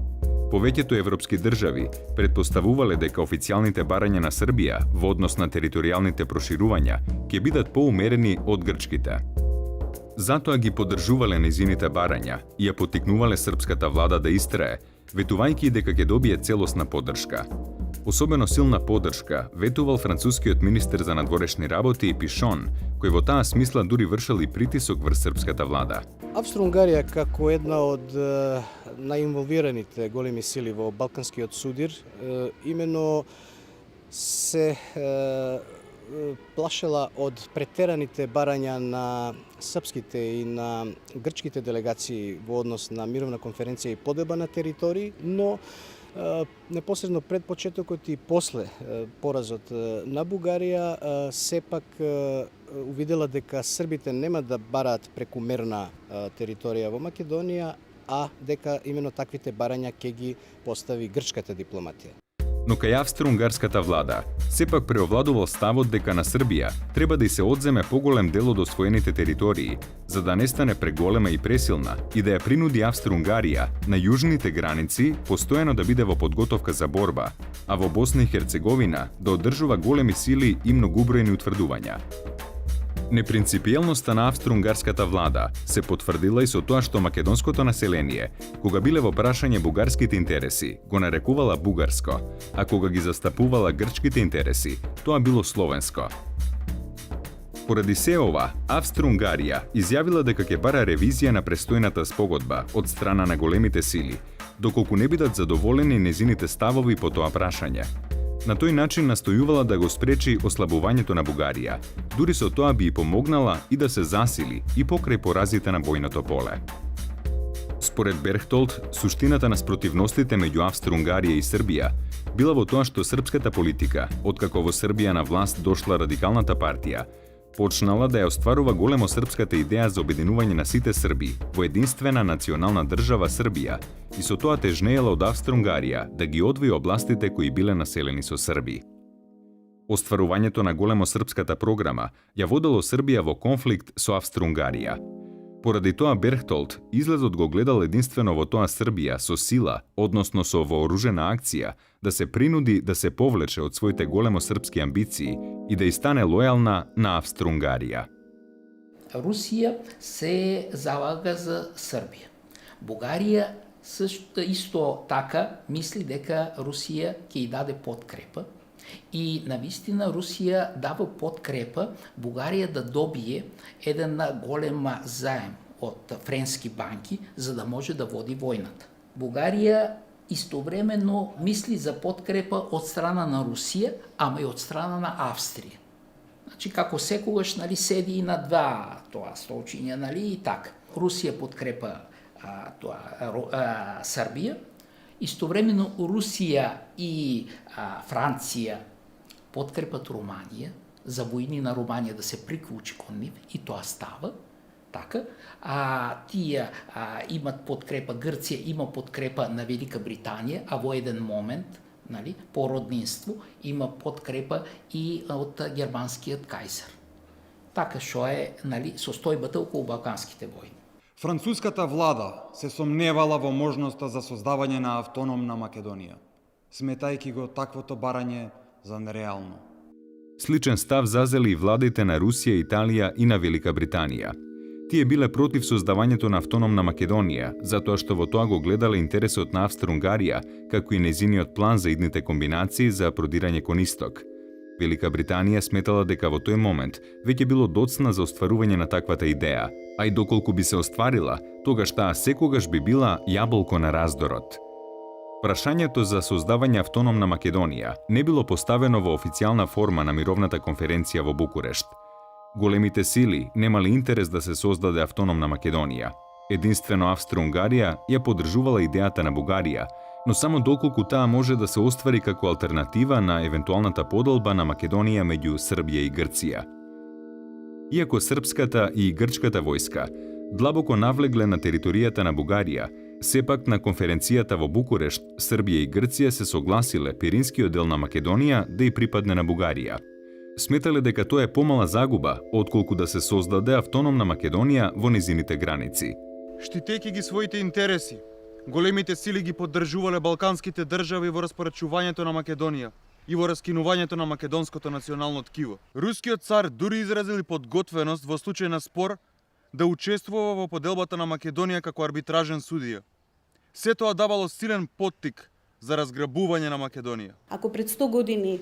Повеќето европски држави предпоставувале дека официјалните барања на Србија во однос на територијалните проширувања ќе бидат поумерени од грчките. Затоа ги поддржувале незините барања и ја поттикнувале српската влада да истрае, ветувајќи дека ќе добие целосна поддршка. Особено силна поддршка ветувал францускиот министер за надворешни работи Пишон, кој во таа смисла дури вршел и притисок врз српската влада. Австро-Унгарија како една од најинволвираните големи сили во Балканскиот судир, именно се плашела од претераните барања на српските и на грчките делегации во однос на мировна конференција и подоба на територии, но непосредно пред почетокот и после поразот на Бугарија сепак увидела дека србите нема да бараат прекумерна територија во Македонија, а дека именно таквите барања ќе ги постави грчката дипломатија. Но кај австро-унгарската влада сепак преовладувал ставот дека на Србија треба да и се одземе поголем дел од освоените територии, за да не стане преголема и пресилна и да ја принуди Австро-Унгарија на јужните граници постојано да биде во подготовка за борба, а во Босна и Херцеговина да одржува големи сили и многубројни утврдувања. Непринципиелноста на австро-унгарската влада се потврдила и со тоа што македонското население, кога биле во прашање бугарските интереси, го нарекувала бугарско, а кога ги застапувала грчките интереси, тоа било словенско. Поради се ова, Австро-Унгарија изјавила дека ќе бара ревизија на престојната спогодба од страна на големите сили, доколку не бидат задоволени незините ставови по тоа прашање. На тој начин настојувала да го спречи ослабувањето на Бугарија, дури со тоа би и помогнала и да се засили и покрај поразите на бојното поле. Според Берхтолд, суштината на спротивностите меѓу Австро-Унгарија и Србија била во тоа што српската политика, откако во Србија на власт дошла радикалната партија, почнала да ја остварува големо српската идеја за обединување на сите срби во единствена национална држава Србија и со тоа тежнеела од Австро-Унгарија да ги одвои областите кои биле населени со срби. Остварувањето на големо српската програма ја водело Србија во конфликт со Австро-Унгарија. Поради тоа Берхтолд излезот го гледал единствено во тоа Србија со сила, односно со вооружена акција, да се принуди да се повлече од своите големо српски амбиции и да и стане лојална на Австро-Унгарија. Русија се залага за Србија. Бугарија исто така мисли дека Русија ќе ја даде подкрепа и навистина Русија дава подкрепа Бугарија да добие еден голем заем от френски банки, за да може да води войната. Бугарија истовременно мисли за подкрепа од страна на Русија, ама и од страна на Австрија. Значи, како секогаш, нали, седи и на два тоа столчиња, нали, и така. Русија подкрепа Србија, истовременно Русија и Франција подкрепат Руманија, за војни на Руманија да се приклучи кон нив, и тоа става. Така, тие имат подкрепа, Грција има подкрепа на Велика Британија, а во еден момент, нали, по роднинство, има подкрепа и од германскиот кајзар. Така што е, нали, состојбата околу Балканските војни. Француската влада се сомневала во можноста за создавање на автономна Македонија, сметајќи го таквото барање за нереално. Сличен став зазели и владите на Русија, Италија и на Велика Британија. Тие биле против создавањето на автономна Македонија, затоа што во тоа го гледале интересот на Австро-Унгарија, како и нејзиниот план за идните комбинации за продирање кон исток. Велика Британија сметала дека во тој момент веќе било доцна за остварување на таквата идеја, а и доколку би се остварила, тогаш таа секогаш би била јаболко на раздорот. Прашањето за создавање автономна Македонија не било поставено во официјална форма на мировната конференција во Букурешт. Големите сили немале интерес да се создаде автономна Македонија. Единствено Австро-Унгарија ја поддржувала идејата на Бугарија, но само доколку таа може да се оствари како алтернатива на евентуалната поделба на Македонија меѓу Србија и Грција. Иако српската и грчката војска длабоко навлегле на територијата на Бугарија, сепак на конференцијата во Букурешт, Србија и Грција се согласиле Пиринскиот дел на Македонија да и припадне на Бугарија. Сметале дека тоа е помала загуба, отколку да се создаде автономна Македонија во незините граници. Штитејќи ги своите интереси, големите сили ги поддржувале балканските држави во распорачувањето на Македонија и во раскинувањето на македонското национално ткиво. Рускиот цар дури изразил подготвеност во случај на спор да учествува во поделбата на Македонија како арбитражен судија. Се тоа давало силен поттик за разграбување на Македонија. Ако пред 100 години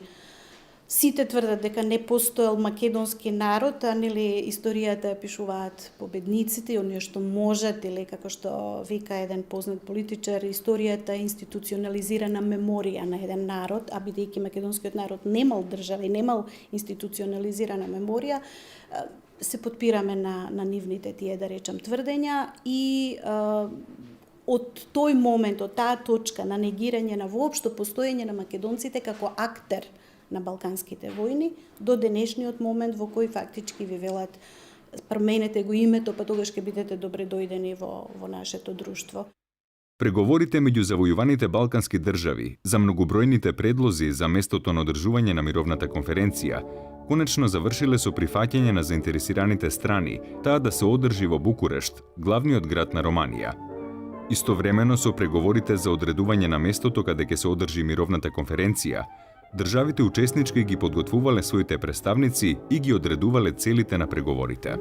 сите тврдат дека не постоел македонски народ, а нели историјата ја пишуваат победниците, оние што можат, или како што вика еден познат политичар, историјата е институционализирана меморија на еден народ, а бидејќи македонскиот народ немал држава и немал институционализирана меморија, се подпираме на нивните тие, да речам, тврдења и од тој момент, од таа точка на негирање на воопшто постоење на македонците како актер на балканските војни, до денешниот момент во кој фактички ви велат променете го името, па тогаш ќе бидете добре дојдени во нашето друштво. Преговорите меѓу завојуваните балкански држави за многобројните предлози за местото на одржување на мировната конференција конечно завршиле со прифаќање на заинтересираните страни таа да се одржи во Букурешт, главниот град на Романија. Истовремено со преговорите за одредување на местото каде ќе се одржи мировната конференција, државите учеснички ги подготвувале своите представници и ги одредувале целите на преговорите.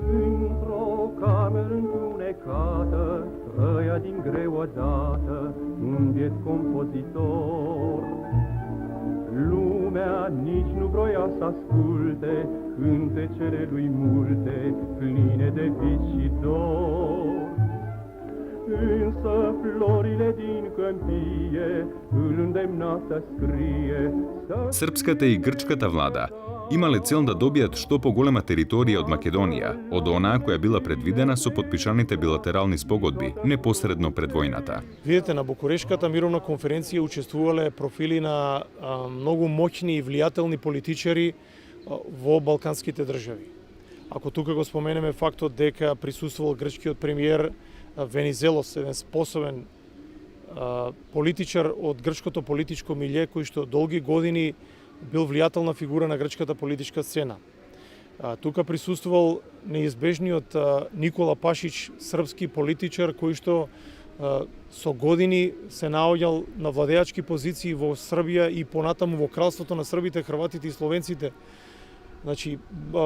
Lumea nici nu vroia să asculte cântecele lui multe, pline de vis și dor. Însă florile din câmpie îl îndemna să scrie. Српската и грчката влада имале цел да добијат што поголема територија од Македонија, од онаа која била предвидена со подпишаните билатерални спогодби непосредно пред војната. Видете, на Букурешката мировна конференција учествувале профили на многу моќни и влијателни политичари во балканските држави. Ако тука го споменеме фактот дека присуствувал грчкиот премиер Венизелос, еден способен политичар од грчкото политичко милје, кој што долги години бил влијателна фигура на грчката политичка сцена. Тука присуствувал неизбежниот Никола Пашич, српски политичар кој што со години се наоѓал на владеачки позиции во Србија и понатаму во кралството на србите, хрватите и словенците. Значи,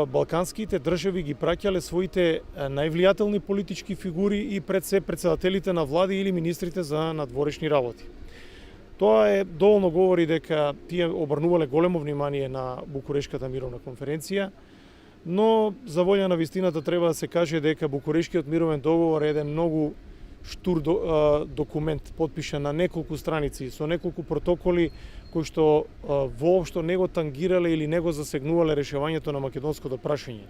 балканските држави ги праќале своите највлијателни политички фигури и пред се председателите на влади или министрите за надворешни работи. Тоа е доволно говори дека тие обрнувале големо внимание на Букурешката мировна конференција. но за волја на вистината треба да се каже дека Букурешкиот мировен договор е еден многу штур документ, подпишан на неколку страници, со неколку протоколи кои што воопшто не го тангирале или не го засегнувале решавањето на македонското прашање.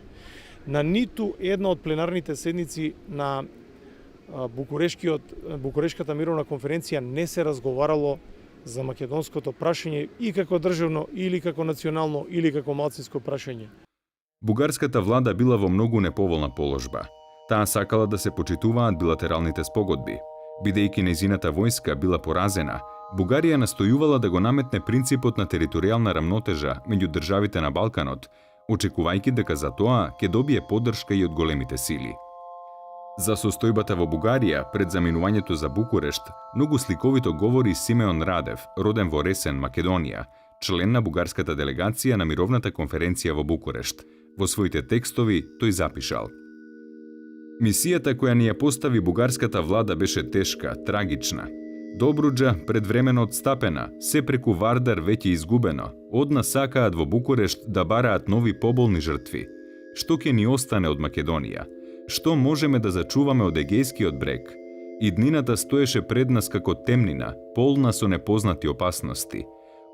На ниту една од пленарните седници на Букурешката мировна конференција не се разговарало за македонското прашање и како државно, или како национално, или како малцинско прашање. Бугарската влада била во многу неповолна положба. Таа сакала да се почитуваат билатералните спогодби. Бидејќи нејзината војска била поразена, Бугарија настојувала да го наметне принципот на територијална рамнотежа меѓу државите на Балканот, очекувајќи дека за тоа ќе добие поддршка и од големите сили. За состојбата во Бугарија пред заминувањето за Букурешт, многу сликовито говори Симеон Радев, роден во Ресен, Македонија, член на бугарската делегација на мировната конференција во Букурешт. Во своите текстови тој запишал: Мисијата која ни ја постави бугарската влада беше тешка, трагична. Добруџа предвремено отстапена, се преку Вардар веќе изгубено. Од нас сакаат во Букурешт да бараат нови поболни жртви. Што ќе ни остане од Македонија? Што можеме да зачуваме од Егејскиот брег? Иднината стоеше пред нас како темнина, полна со непознати опасности.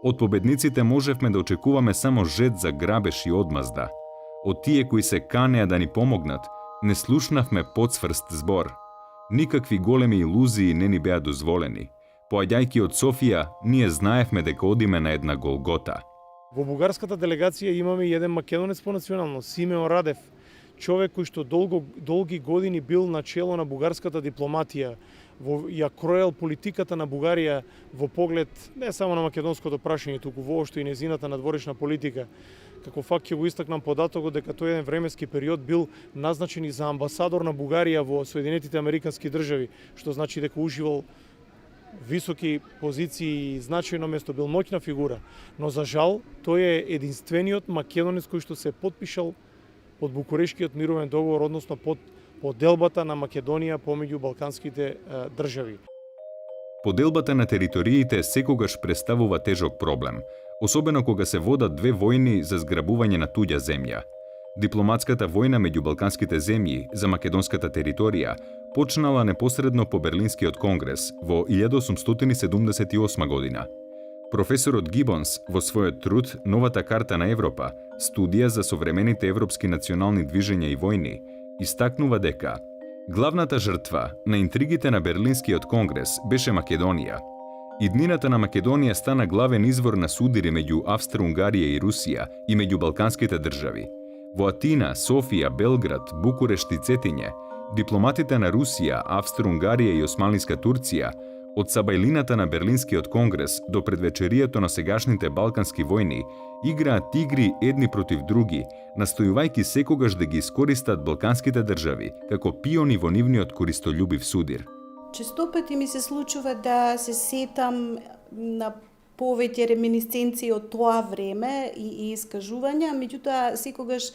Од победниците можевме да очекуваме само жет за грабеж и одмазда. Од тие кои се канеа да ни помогнат, не слушнавме подсврст збор. Никакви големи илузии не ни беа дозволени. Поаѓајќи од Софија, ние знаевме дека одиме на една Голгота. Во бугарската делегација имаме и еден македонец по национално, Симеон Радев, човек кој што долги години бил на чело на бугарската дипломатија, ја кроел политиката на Бугарија во поглед не само на македонското прашање, туку воопшто и нејзината надворешна политика. Како факт ќе го истакнам податокот дека тој еден временски период бил назначен и за амбасадор на Бугарија во Соединетите Американски држави, што значи дека уживал високи позиции и значајно место, бил моќна фигура. Но за жал, тој е единствениот македонец кој што се потпишал под Букурешкиот мировен договор, односно под поделбата на Македонија помеѓу балканските држави. Поделбата на териториите секогаш представува тежок проблем, особено кога се водат две војни за зграбување на туѓа земја. Дипломатската војна меѓу балканските земји за македонската територија почнала непосредно по Берлинскиот конгрес во 1878 година. Професорот Гибонс во својот труд Новата карта на Европа, студија за современите европски национални движења и војни, истакнува дека главната жртва на интригите на Берлинскиот конгрес беше Македонија. Иднината на Македонија стана главен извор на судири меѓу Австро-Унгарија и Русија и меѓу балканските држави. Во Атина, Софија, Белград, Букурешт и Цетиње, дипломатите на Русија, Австро-Унгарија и Османлиска Турција, од сабајлината на Берлинскиот конгрес до предвечерието на сегашните балкански војни, играат игри едни против други, настојувајќи секогаш да ги искористат балканските држави како пиони во нивниот користољубив судир. Често пати ми се случува да се сетам на повеќе реминисценции од тоа време и искажувања, меѓутоа секогаш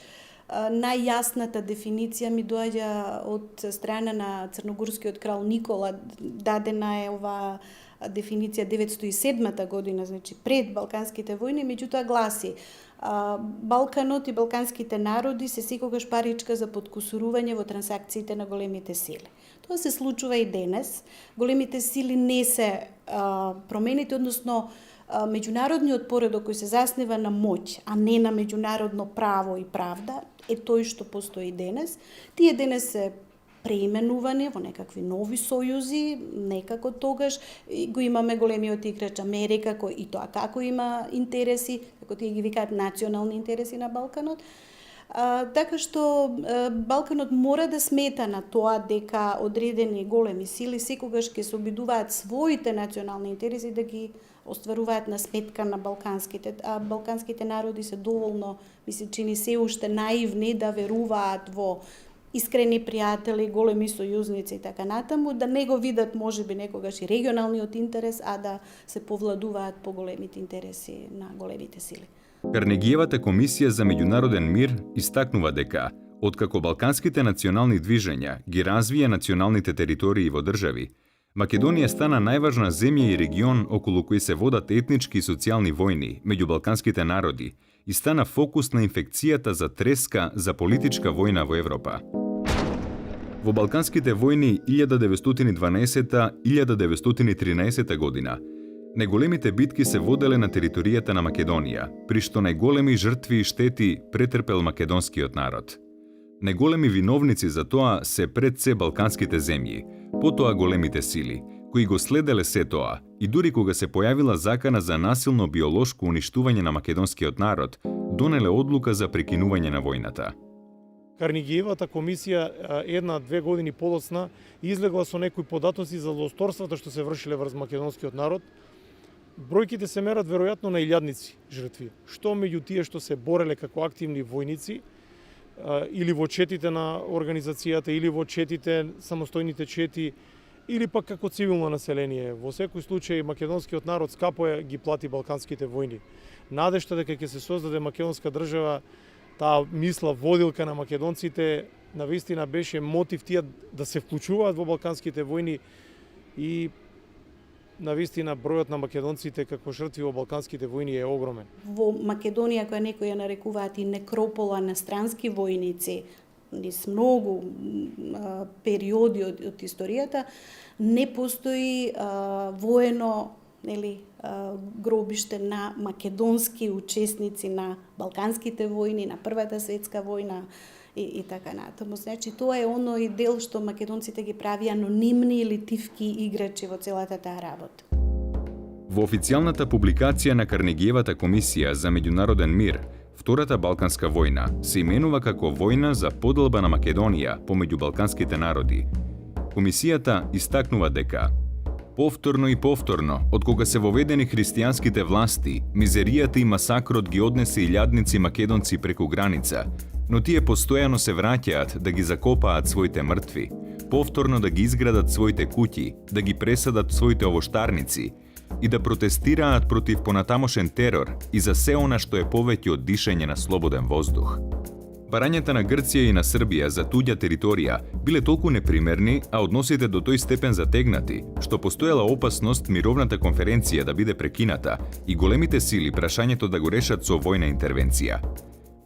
најјасната дефиниција ми доаѓа од страна на црногорскиот крал Никола. Дадена е оваа дефиниција 907 година, значи пред Балканските војни, меѓутоа гласи: Балканот и балканските народи се секогаш паричка за подкусурување во трансакциите на големите сили. Тоа се случува и денес. Големите сили не се промените, односно меѓународниот поредок кој се заснива на моќ, а не на меѓународно право и правда, е тој што постои денес. Тие денес се преименувани во некакви нови сојузи, некако тогаш го имаме големиот играч Америка, кој и тоа како има интереси, како тие ги викаат национални интереси на Балканот. Така што Балканот мора да смета на тоа дека одредени големи сили секогаш ќе се обидуваат своите национални интереси да ги остваруваат на сметка на балканските. А балканските народи се доволно, ми се чини, се уште наивни да веруваат во искрени пријатели, големи сојузници и така натаму, да не го видат можеби некогаш и регионалниот интерес, а да се повладуваат по големите интереси на големите сили. Карнегиевата комисија за меѓународен мир истакнува дека откако балканските национални движења ги развија националните територии во држави, Македонија стана најважна земја и регион околу кој се водат етнички и социјални војни меѓу балканските народи и стана фокус на инфекцијата за треска за политичка војна во Европа. Во Балканските војни 1912-1913 година, најголемите битки се воделе на територијата на Македонија, при што најголеми жртви и штети претрпел македонскиот народ. Најголеми виновници за тоа се пред се балканските земји, потоа големите сили, кои го следеле се тоа, и дури кога се појавила закана за насилно биолошко уништување на македонскиот народ, донеле одлука за прекинување на војната. Карнегиевата комисија 1-2 години подоцна излегла со некои податоци за злосторствата што се вршиле врз македонскиот народ. Бројките се мерат веројатно на илјадници жртви, што меѓу тие што се бореле како активни војници, или во четите на организацијата, или во четите, самостојните чети, или пак како цивилно население. Во секој случај македонскиот народ скапо ги плати балканските војни. Надежта дека ќе се создаде македонска држава, таа мисла водилка на македонците, навистина беше мотив тие да се вклучуваат во балканските војни и навистина бројот на македонците како жртви во балканските војни е огромен. Во Македонија, која некои ја нарекуваат и некропола на странски војници, низ многу периоди од историјата, не постои воено гробиште на македонски учесници на балканските војни, на Првата светска војна и така натаму. Значи, тоа е оној дел што македонците ги прави анонимни или тивки играчи во целата таа работа. Во официјалната публикација на Карнегиевата комисија за меѓународен мир, Втората Балканска војна се именува како војна за поделба на Македонија помеѓу балканските народи. Комисијата истакнува дека повторно и повторно, од кога се воведени христијанските власти, мизеријата и масакрот ги однесе илјадници македонци преку граница, но тие постојано се враќаат да ги закопаат своите мртви, повторно да ги изградат своите куќи, да ги пресадат своите овоштарници и да протестираат против понатамошен терор и за се она што е повеќе од дишење на слободен воздух. Барањата на Грција и на Србија за туѓа територија биле толку непримерни, а односите до тој степен затегнати, што постоела опасност мировната конференција да биде прекината и големите сили прашањето да го решат со војна интервенција.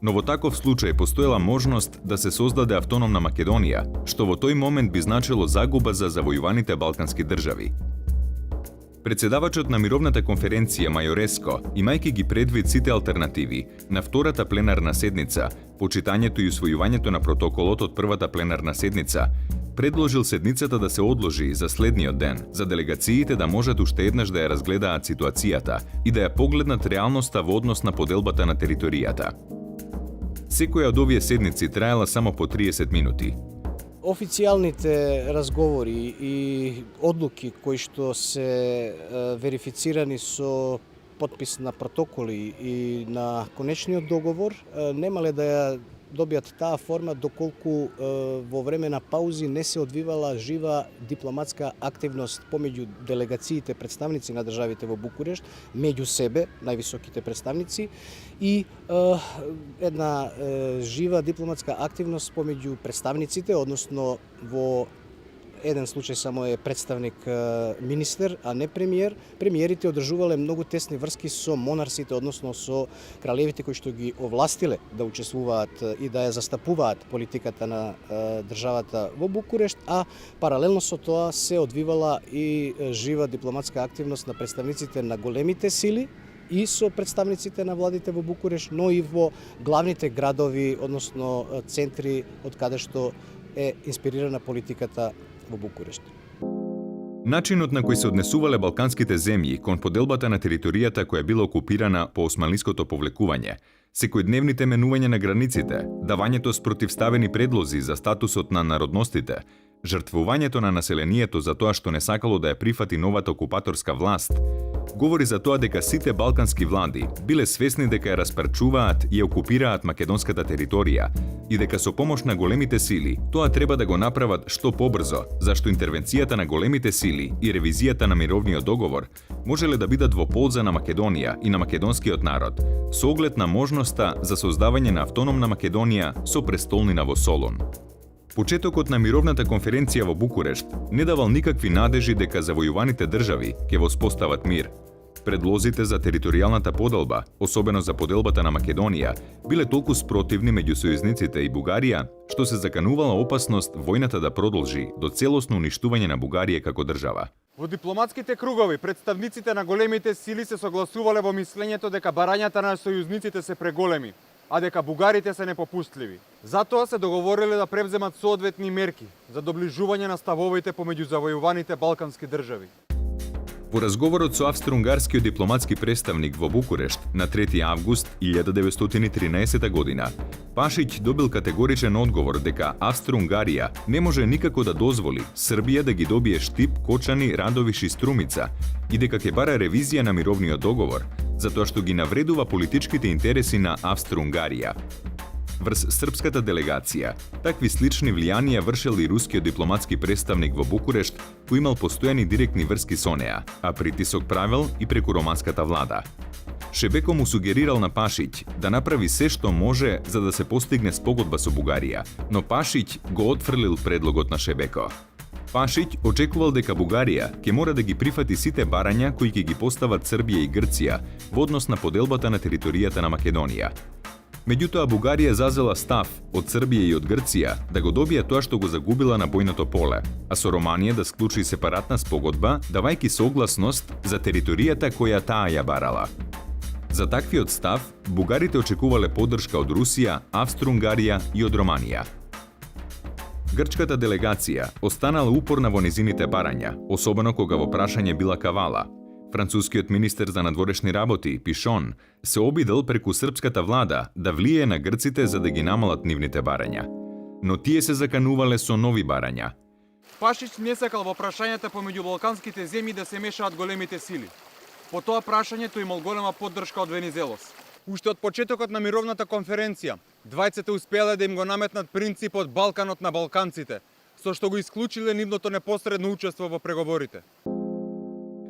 Но во таков случај постоела можност да се создаде автономна Македонија, што во тој момент би значило загуба за завојуваните балкански држави. Председавачот на мировната конференција Мајореско, имајќи ги предвид сите алтернативи на втората пленарна седница, почитањето и усвојувањето на протоколот од првата пленарна седница, предложил седницата да се одложи за следниот ден, за делегациите да можат уште еднаш да ја разгледаат ситуацијата и да ја погледнат реалноста во однос на поделбата на територијата. Секоја од овие седници траела само по 30 минути. Официјалните разговори и одлуки кои што се верифицирани со потпис на протоколи и на конечниот договор немале да ја добијат таа форма доколку во време на паузи не се одвивала жива дипломатска активност помеѓу делегациите представници на државите во Букурешт, меѓу себе, највисоките представници, и една жива дипломатска активност помеѓу представниците, односно во еден случај само е представник министер, а не премиер. Премиерите одржувале многу тесни врски со монарсите, односно со кралевите кои што ги овластиле да учествуваат и да ја застапуваат политиката на државата во Букурешт, а паралелно со тоа се одвивала и жива дипломатска активност на представниците на големите сили и со представниците на владите во Букурешт, но и во главните градови, односно центри од каде што е инспирирана политиката во Букурешт. Начинот на кој се однесувале балканските земји кон поделбата на територијата која била окупирана по османлиското повлекување, секојдневните менување на границите, давањето спротивставени предлози за статусот на народностите, жртвувањето на населението за тоа што не сакало да ја прифати новата окупаторска власт, говори за тоа дека сите балкански влади биле свесни дека ја распарчуваат и ја окупираат македонската територија и дека со помош на големите сили тоа треба да го направат што побрзо, зашто интервенцијата на големите сили и ревизијата на мировниот договор можеле да бидат во полза на Македонија и на македонскиот народ, со оглед на можноста за создавање на автономна Македонија со престолнина во Солун. Почетокот на мировната конференција во Букурешт не давал никакви надежи дека завојуваните држави ќе воспостават мир. Предлозите за територијалната поделба, особено за поделбата на Македонија, биле толку спротивни меѓу сојузниците и Бугарија, што се заканувала опасност војната да продолжи до целосно уништување на Бугарија како држава. Во дипломатските кругови, представниците на големите сили се согласувале во мислењето дека барањата на сојузниците се преголеми, а дека бугарите се непопустливи. Затоа се договориле да превземат соодветни мерки за доближување на ставовите помеѓу завојуваните балкански држави. Во разговорот со австро-унгарскиот дипломатски представник во Букурешт на 3 август 1913 година, Пашиќ добил категоричен одговор дека Австро-Унгарија не може никако да дозволи Србија да ги добие Штип, Кочани, Радовиш и Струмица и дека ќе бара ревизија на мировниот договор, затоа што ги навредува политичките интереси на Австро-Унгарија. Врз српската делегација, такви слични влијанија вршел и рускиот дипломатски представник во Букурешт, кој имал постојани директни врски со неа, а притисок правел и преку романската влада. Шебеко му сугерирал на Пашиќ да направи се што може за да се постигне спогодба со Бугарија, но Пашиќ го отфрлил предлогот на Шебеко. Пашиќ очекувал дека Бугарија ќе мора да ги прифати сите барања кои ќе ги постават Србија и Грција во однос на поделбата на територијата на Македонија. Меѓутоа, Бугарија зазела став од Србија и од Грција да го добие тоа што го загубила на бојното поле, а со Романија да склучи сепаратна спогодба, давајќи согласност за територијата која таа ја барала. За таквиот став, бугарите очекувале поддршка од Русија, Австро-Унгарија и од Романија. Грчката делегација останала упорна во незините барања, особено кога во прашање била Кавала. Францускиот министер за надворешни работи, Пишон, се обидел преку српската влада да влие на грците за да ги намалат нивните барања. Но тие се заканувале со нови барања. Пашиќ не сакал во прашањата помеѓу балканските земји да се мешаат големите сили. По тоа прашањето имал голема поддршка од Венизелос. Уште од почетокот на мировната конференција, двајците успеале да им го наметнат принципот Балканот на балканците, со што го исклучиле нивното непосредно учество во преговорите.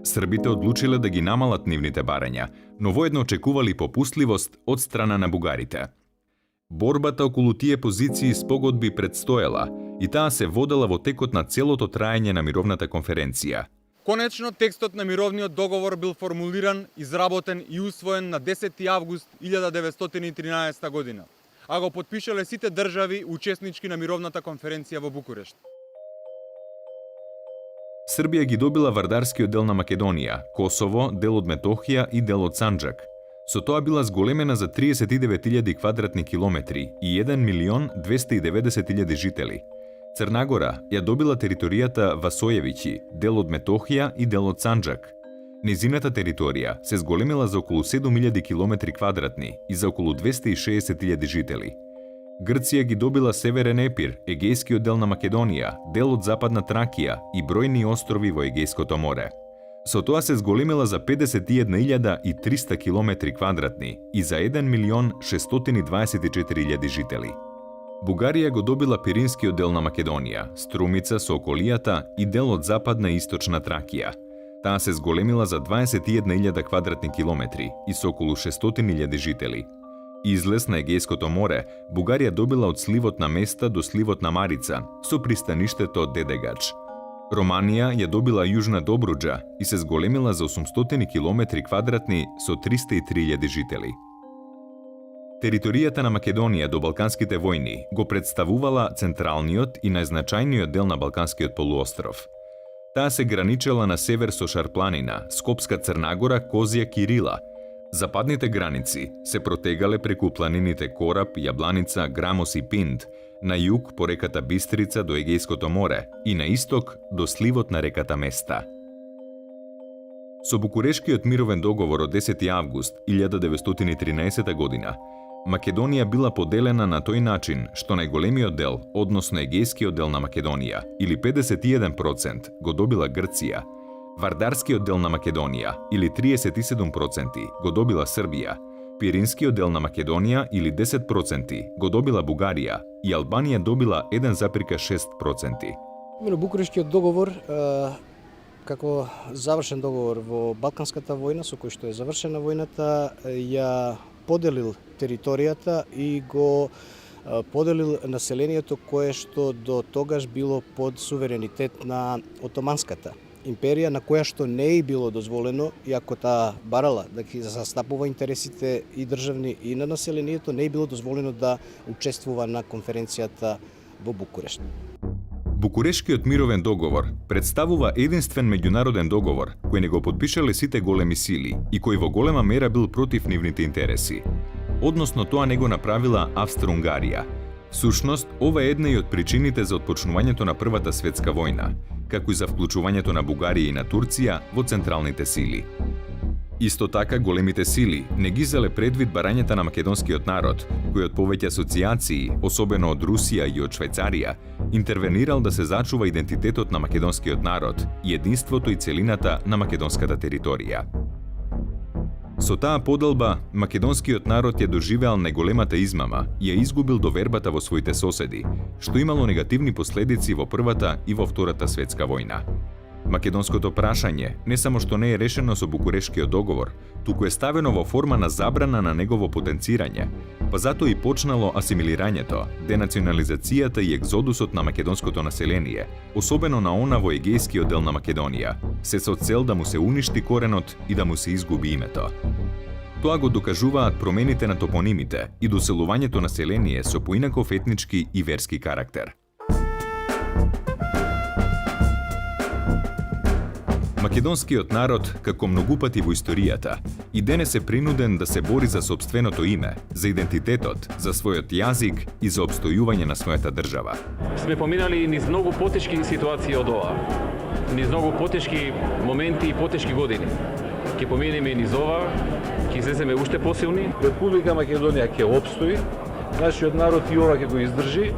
Србите одлучиле да ги намалат нивните барања, но воедно очекували попустливост од страна на бугарите. Борбата околу тие позиции спогодби предстоела и таа се водела во текот на целото траење на мировната конференција. Конечно, текстот на мировниот договор бил формулиран, изработен и усвоен на 10 август 1913 година, а го потпишале сите држави учеснички на мировната конференција во Букурешт. Србија ги добила вардарскиот дел на Македонија, Косово, дел од Метохија и дел од Санџак. Со тоа била зголемена за 39.000 квадратни километри и 1.290.000 жители. Црнагора ја добила територијата Васојевиќи, дел од Метохија и дел од Санџак. Незината територија се зголемила за околу 7.000 километри квадратни и за околу 260.000 жители. Грција ги добила Северен Епир, егејскиот дел на Македонија, дел од Западна Тракија и бројни острови во Егејското море. Со тоа се зголемила за 51.300 километри квадратни и за 1.624.000 жители. Бугарија го добила Пиринскиот дел на Македонија, Струмица со околијата и дел од Западна и Источна Тракија. Таа се зголемила за 21.000 квадратни километри и со околу 600.000 жители. Излез на Егејското море, Бугарија добила од сливот на Места до сливот на Марица, со пристаништето Дедегач. Романија ја добила Јужна Добруџа и се зголемила за 800 километри квадратни со 303.000 жители. Територијата на Македонија до Балканските војни го представувала централниот и најзначајниот дел на Балканскиот полуостров. Таа се граничела на север со Шарпланина, Скопска Црнагора, Козија, Кирила. Западните граници се протегале преку планините Кораб, Јабланица, Грамос и Пинд, на југ по реката Бистрица до Егејското море и на исток до сливот на реката Места. Со Букурешкиот мировен договор од 10 август 1913 година, Македонија била поделена на тој начин што најголемиот дел, односно егејскиот дел на Македонија, или 51%, го добила Грција, Вардарскиот дел на Македонија, или 37%, го добила Србија, Пиринскиот дел на Македонија, или 10%, го добила Бугарија и Албанија добила 1,6%. Именно Букурешкиот договор, како завршен договор во Балканската војна, со кој што е завршена војната, ја поделил територијата и го поделил населението кое што до тогаш било под суверенитет на Отоманската империја на која што не е било дозволено, иако таа барала да ги застапува интересите и државни и на населението, не е било дозволено да учествува на конференцијата во Букурешт. Букурешкиот мировен договор представува единствен меѓународен договор кој не го подпишале сите големи сили и кој во голема мера бил против нивните интереси. Односно тоа не го направила Австро-Унгарија. Всушност, ова е една и од причините за отпочнувањето на Првата светска војна, како и за вклучувањето на Бугарија и на Турција во централните сили. Исто така, големите сили не ги зале предвид барањата на македонскиот народ, кој од повеќе асоциации, особено од Русија и од Швајцарија, интервенирал да се зачува идентитетот на македонскиот народ и единството и целината на македонската територија. Со таа поделба, македонскиот народ ја доживеал најголемата измама и ја изгубил довербата во своите соседи, што имало негативни последици во Првата и во Втората светска војна. Македонското прашање не само што не е решено со Букурешкиот договор, туку е ставено во форма на забрана на негово потенцирање, па затоа и почнало асимилирањето, денационализацијата и екзодусот на македонското население, особено на она во егејскиот дел на Македонија, се со цел да му се уништи коренот и да му се изгуби името. Тоа го докажуваат промените на топонимите и доселувањето население со поинаков етнички и верски карактер. Македонскиот народ, како многу пати во историјата, и денес е принуден да се бори за сопственото име, за идентитетот, за својот јазик и за обстојување на својата држава. Сме поминали низ многу потешки ситуации од ова, низ многу потешки моменти и потешки години. Ќе поминеме низ ова, ќе излеземе уште посилни. Република Македонија ќе опстои, нашиот народ и ова ќе го издржи.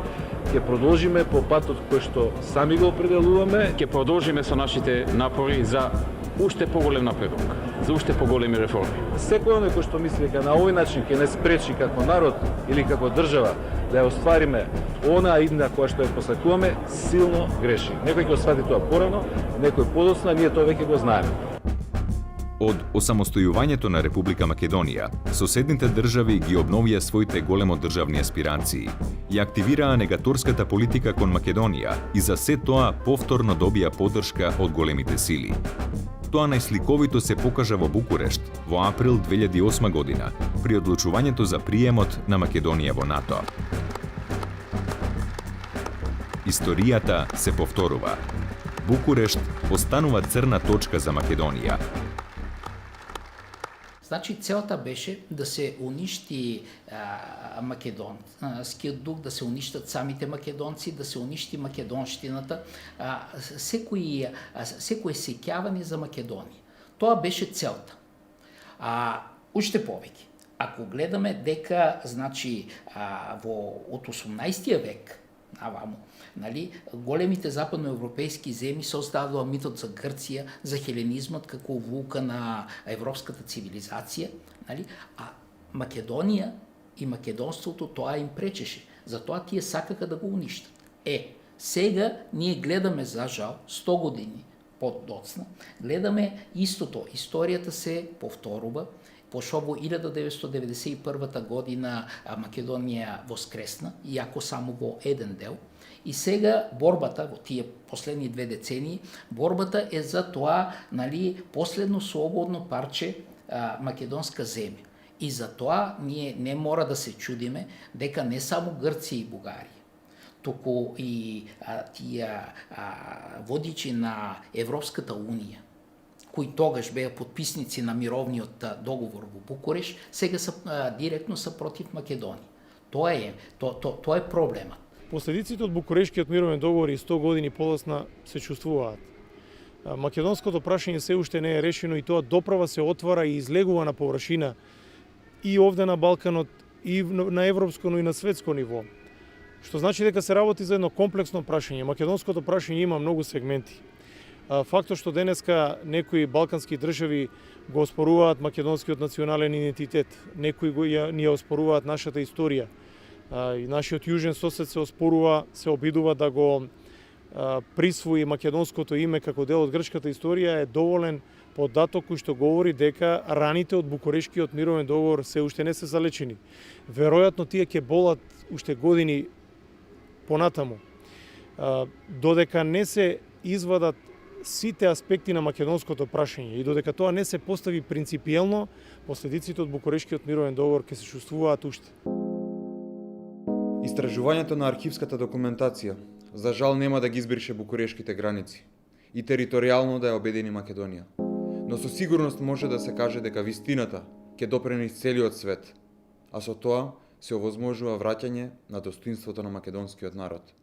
Ќе продолжиме по патот кој што сами го определуваме. Ќе продолжиме со нашите напори за уште поголем напредок, за уште поголеми реформи. Секој оној кој што мисли дека на овој начин ќе не спречи како народ или како држава да ја оствариме онаа идна која што ја посакуваме, силно греши. Некој ќе освати тоа порано, некој подоцна, ние тоа веќе го знаеме. Од осамостојувањето на Република Македонија, соседните држави ги обновија своите големодржавни аспирации и активираа негаторската политика кон Македонија и за се тоа повторно добија поддршка од големите сили. Тоа најсликовито се покажа во Букурешт во април 2008 година при одлучувањето за приемот на Македонија во НАТО. Историјата се повторува. Букурешт останува црна точка за Македонија. Значи, целта беше да се уништи македонскиот дух, да се уништат самите македонци, да се уништи македонштината, секој сеќавање за Македонија. Тоа беше целта. Уште повеќе, ако гледаме дека, значи, од 18 век наваму, нали, големите западноевропејски земји создадува митот за Грција, за хеленизмот како вулка на европската цивилизација, нали, а Македонија и македонството тоа им пречеше. Затоа тие сакаха да го уништат. Сега ние гледаме, за жал, 100 години подоцна, гледаме истото. Историјата се повторува, пошто во 1991 година Македонија воскресна, иако само во еден дел. И сега борбата, во тие последни 2 децении, борбата е за тоа, нали, последно слободно парче македонска земја. И за тоа ние не мора да се чудиме дека не само Грција и Бугарија, туку и тие водичи на Европската унија, кои тогаш беа подписници на мировниот договор во Букуреш, сега директно са против Македонија. Тоа е проблемот. Последиците од Букурешкиот мировен договор и 100 години подоцна се чувствуваат. Македонското прашање се уште не е решено и тоа доправа се отвара и излегува на површина и овде на Балканот, и на европско, но и на светско ниво. Што значи дека се работи за едно комплексно прашање. Македонското прашање има многу сегменти. Фактот што денеска некои балкански држави го оспоруваат македонскиот национален идентитет, некои ни ја оспоруваат нашата историја. И нашиот јужен сосед се оспорува, се обидува да го присвои македонското име како дел од грчката историја, е доволен податок кој што говори дека раните од Букурешкиот мировен договор се уште не се залечени. Веројатно тие ќе болат уште години понатаму. Додека не се извадат сите аспекти на македонското прашање и додека тоа не се постави принципиелно, последиците од Букурешкиот мировен договор ќе се чувствуваат уште. Истражувањето на архивската документација за жал нема да ги избрише букурешките граници и територијално да ја обедини Македонија. Но со сигурност може да се каже дека вистината ќе допре низ целиот свет, а со тоа се овозможува враќање на достоинството на македонскиот народ.